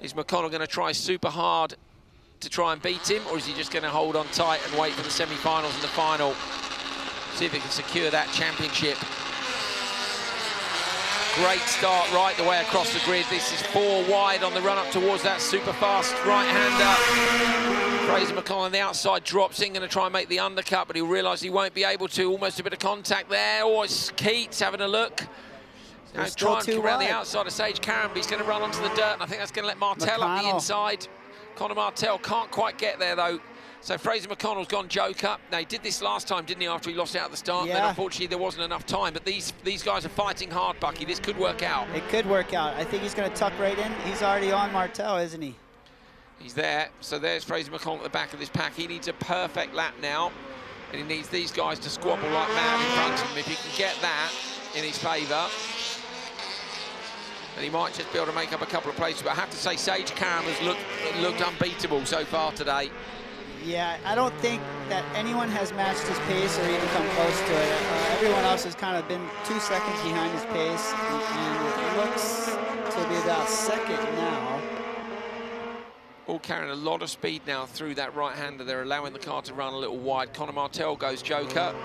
Is McConnell going to try super hard to try and beat him, or is he just going to hold on tight and wait for the semi-finals and the final? See if he can secure that championship. Great start right the way across the grid. This is 4 wide on the run up towards that super fast right-hander. Fraser McConnell on the outside drops in, going to try and make the undercut, but he'll realise he won't be able to. Almost a bit of contact there. Oh, it's Keats having a look. Now trying to around the outside of Sage Karam, but he's going to run onto the dirt, and I think that's going to let Martell up the inside. Connor Martell can't quite get there, though. So Fraser McConnell's gone Joker. Now, he did this last time, didn't he, after he lost out at the start? Yeah. Then, unfortunately, there wasn't enough time. But these guys are fighting hard, Bucky. This could work out. It could work out. I think he's going to tuck right in. He's already on Martell, isn't he? He's there. So there's Fraser McConnell at the back of this pack. He needs a perfect lap now. And he needs these guys to squabble like mad in front of him. If he can get that in his favour. and he might just be able to make up a couple of places. But I have to say, Sage Karam has looked unbeatable so far today. Yeah, I don't think that anyone has matched his pace or even come close to it. Everyone else has kind of been 2 seconds behind his pace, and it looks to be about second now. All carrying a lot of speed now through that right-hander. They're allowing the car to run a little wide. Conor Martell goes Joker.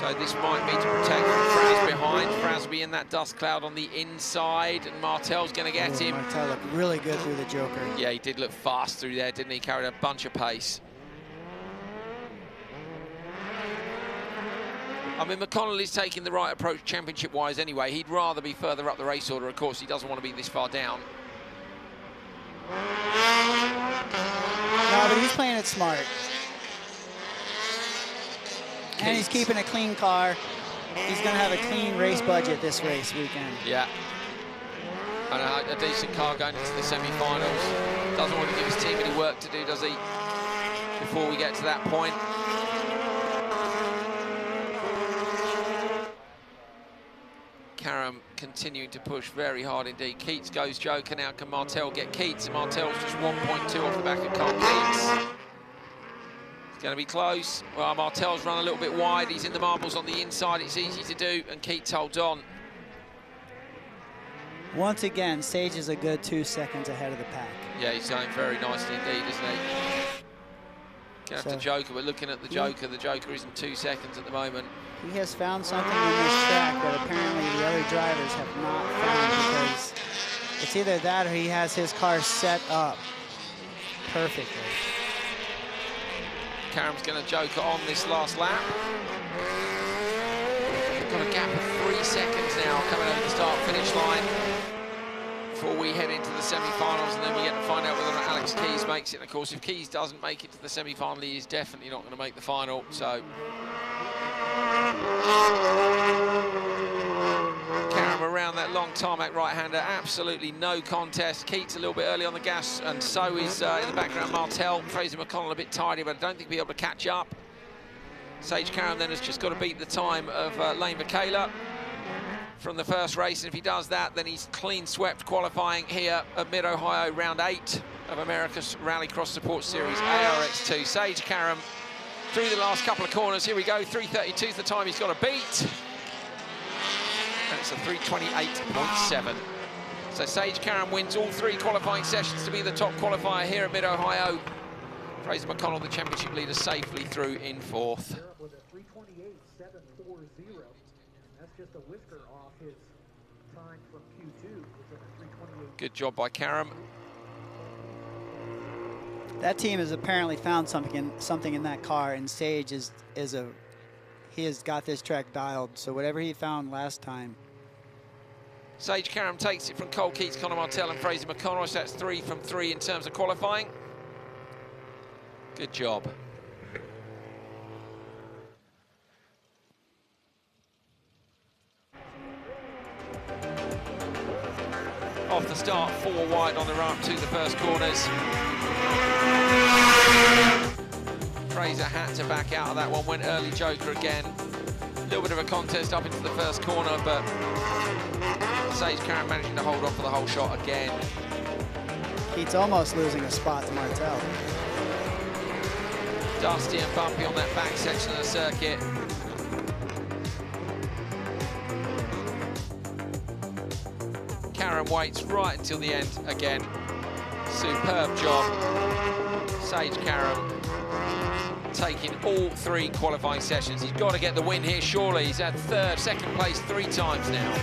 So this might be to protect Fraz behind. Fraz will be in that dust cloud on the inside, and Martell's going to get him. Martell looked really good through the Joker. Yeah, he did look fast through there, didn't he? Carried a bunch of pace. I mean, McConnell is taking the right approach championship-wise anyway. He'd rather be further up the race order. Of course, he doesn't want to be this far down. No, but he's playing it smart. And he's keeping a clean car. He's going to have a clean race budget this race weekend. Yeah. And a decent car going into the semi-finals. Doesn't want to give his team any work to do, does he? Before we get to that point. Karam continuing to push very hard indeed. Keats goes Joker. Now can Martell get Keats? And Martell's just 1.2 off the back of Cole Keats. It's going to be close. Well, Martell's run a little bit wide. He's in the marbles on the inside. It's easy to do, and Keats holds on. Once again, Sage is a good 2 seconds ahead of the pack. Yeah, he's going very nicely indeed, isn't he? Going after Joker. We're looking at the Joker. The Joker is in 2 seconds at the moment. He has found something in this track that apparently the other drivers have not found, because it's either that or he has his car set up perfectly. Karam's going to Joker on this last lap. We've got a gap of 3 seconds now coming over the start-finish line before we head into the semi-finals, and then we get to find out whether or not Alex Keys makes it. And of course, if Keys doesn't make it to the semi-final, he is definitely not going to make the final. So Karam around that long tarmac right-hander, absolutely no contest. Keats a little bit early on the gas, and so is in the background Martell. Fraser McConnell a bit tidy, but I don't think he'll be able to catch up. Sage Karam then has just got to beat the time of Lane Michaela from the first race, and if he does that, then he's clean swept qualifying here at Mid-Ohio, round 8 of America's Rallycross Support Series, ARX2. Sage Karam through the last couple of corners. Here we go, 3:32 is the time he's got to beat. And it's a 3:28.7. So Sage Karam wins all 3 qualifying sessions to be the top qualifier here at Mid-Ohio. Fraser McConnell, the championship leader, safely through in 4th. With a 3:28.740, that's just a whisker off his time from Q2, which was a 3:28. Good job by Karam. That team has apparently found something in that car, and Sage he has got this track dialed. So whatever he found last time. Sage Karam takes it from Cole Keats, Conor Martell and Fraser McConnell. So that's 3 from 3 in terms of qualifying. Good job. Off the start, 4 wide on the run to the first corners. Fraser had to back out of that one, went early Joker again. A little bit of a contest up into the first corner, but Sage Karam managing to hold on for the whole shot again. Keats almost losing a spot to Martell. Dusty and bumpy on that back section of the circuit. Karam waits right until the end again. Superb job. Sage Karam taking all 3 qualifying sessions. He's got to get the win here, surely. He's had second place 3 times now.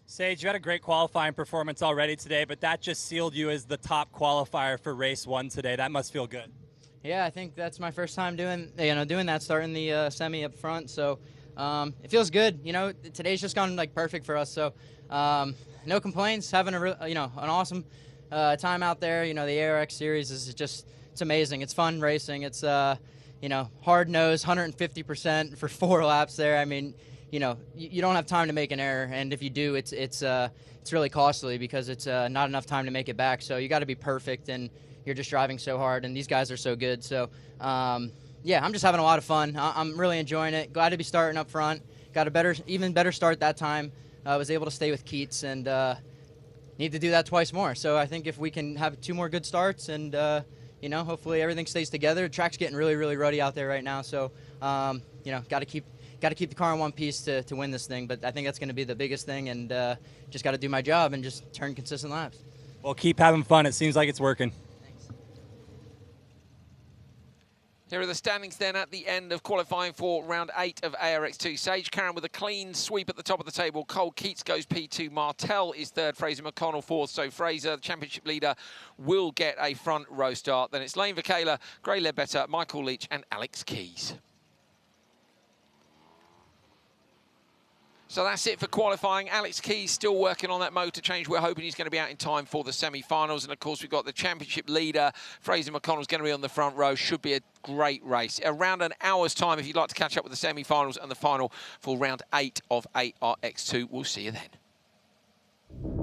Sage, you had a great qualifying performance already today, but that just sealed you as the top qualifier for race 1 today. That must feel good. Yeah, I think that's my first time doing that, starting the semi up front. So it feels good. Today's just gone like perfect for us. So no complaints. Having an awesome time out there. The ARX series is it's amazing. It's fun racing. It's hard nose, 150% for 4 laps there. I mean, you don't have time to make an error, and if you do, it's really costly because it's not enough time to make it back. So you got to be perfect, and you're just driving so hard, and these guys are so good. So yeah, I'm just having a lot of fun. I'm really enjoying it. Glad to be starting up front. got a even better start that time. Was able to stay with Keats and need to do that twice more. So I think if we can have 2 more good starts and you know, hopefully everything stays together. The track's getting really, really ruddy out there right now. So you know, got to keep the car in one piece to win this thing. But I think that's going to be the biggest thing, and just got to do my job and just turn consistent laps. Well, keep having fun. It seems like it's working. Here are the standings then at the end of qualifying for round 8 of ARX2. Sage Karen with a clean sweep at the top of the table. Cole Keats goes P2. Martell is 3rd. Fraser McConnell 4th. So Fraser, the championship leader, will get a front row start. Then it's Lane Vakela, Gray Ledbetter, Michael Leach and Alex Keys. So that's it for qualifying. Alex Keys still working on that motor change. We're hoping he's going to be out in time for the semi-finals. And, of course, we've got the championship leader. Fraser McConnell's going to be on the front row. Should be a great race. Around an hour's time, if you'd like to catch up with the semi-finals and the final for round 8 of ARX2. We'll see you then.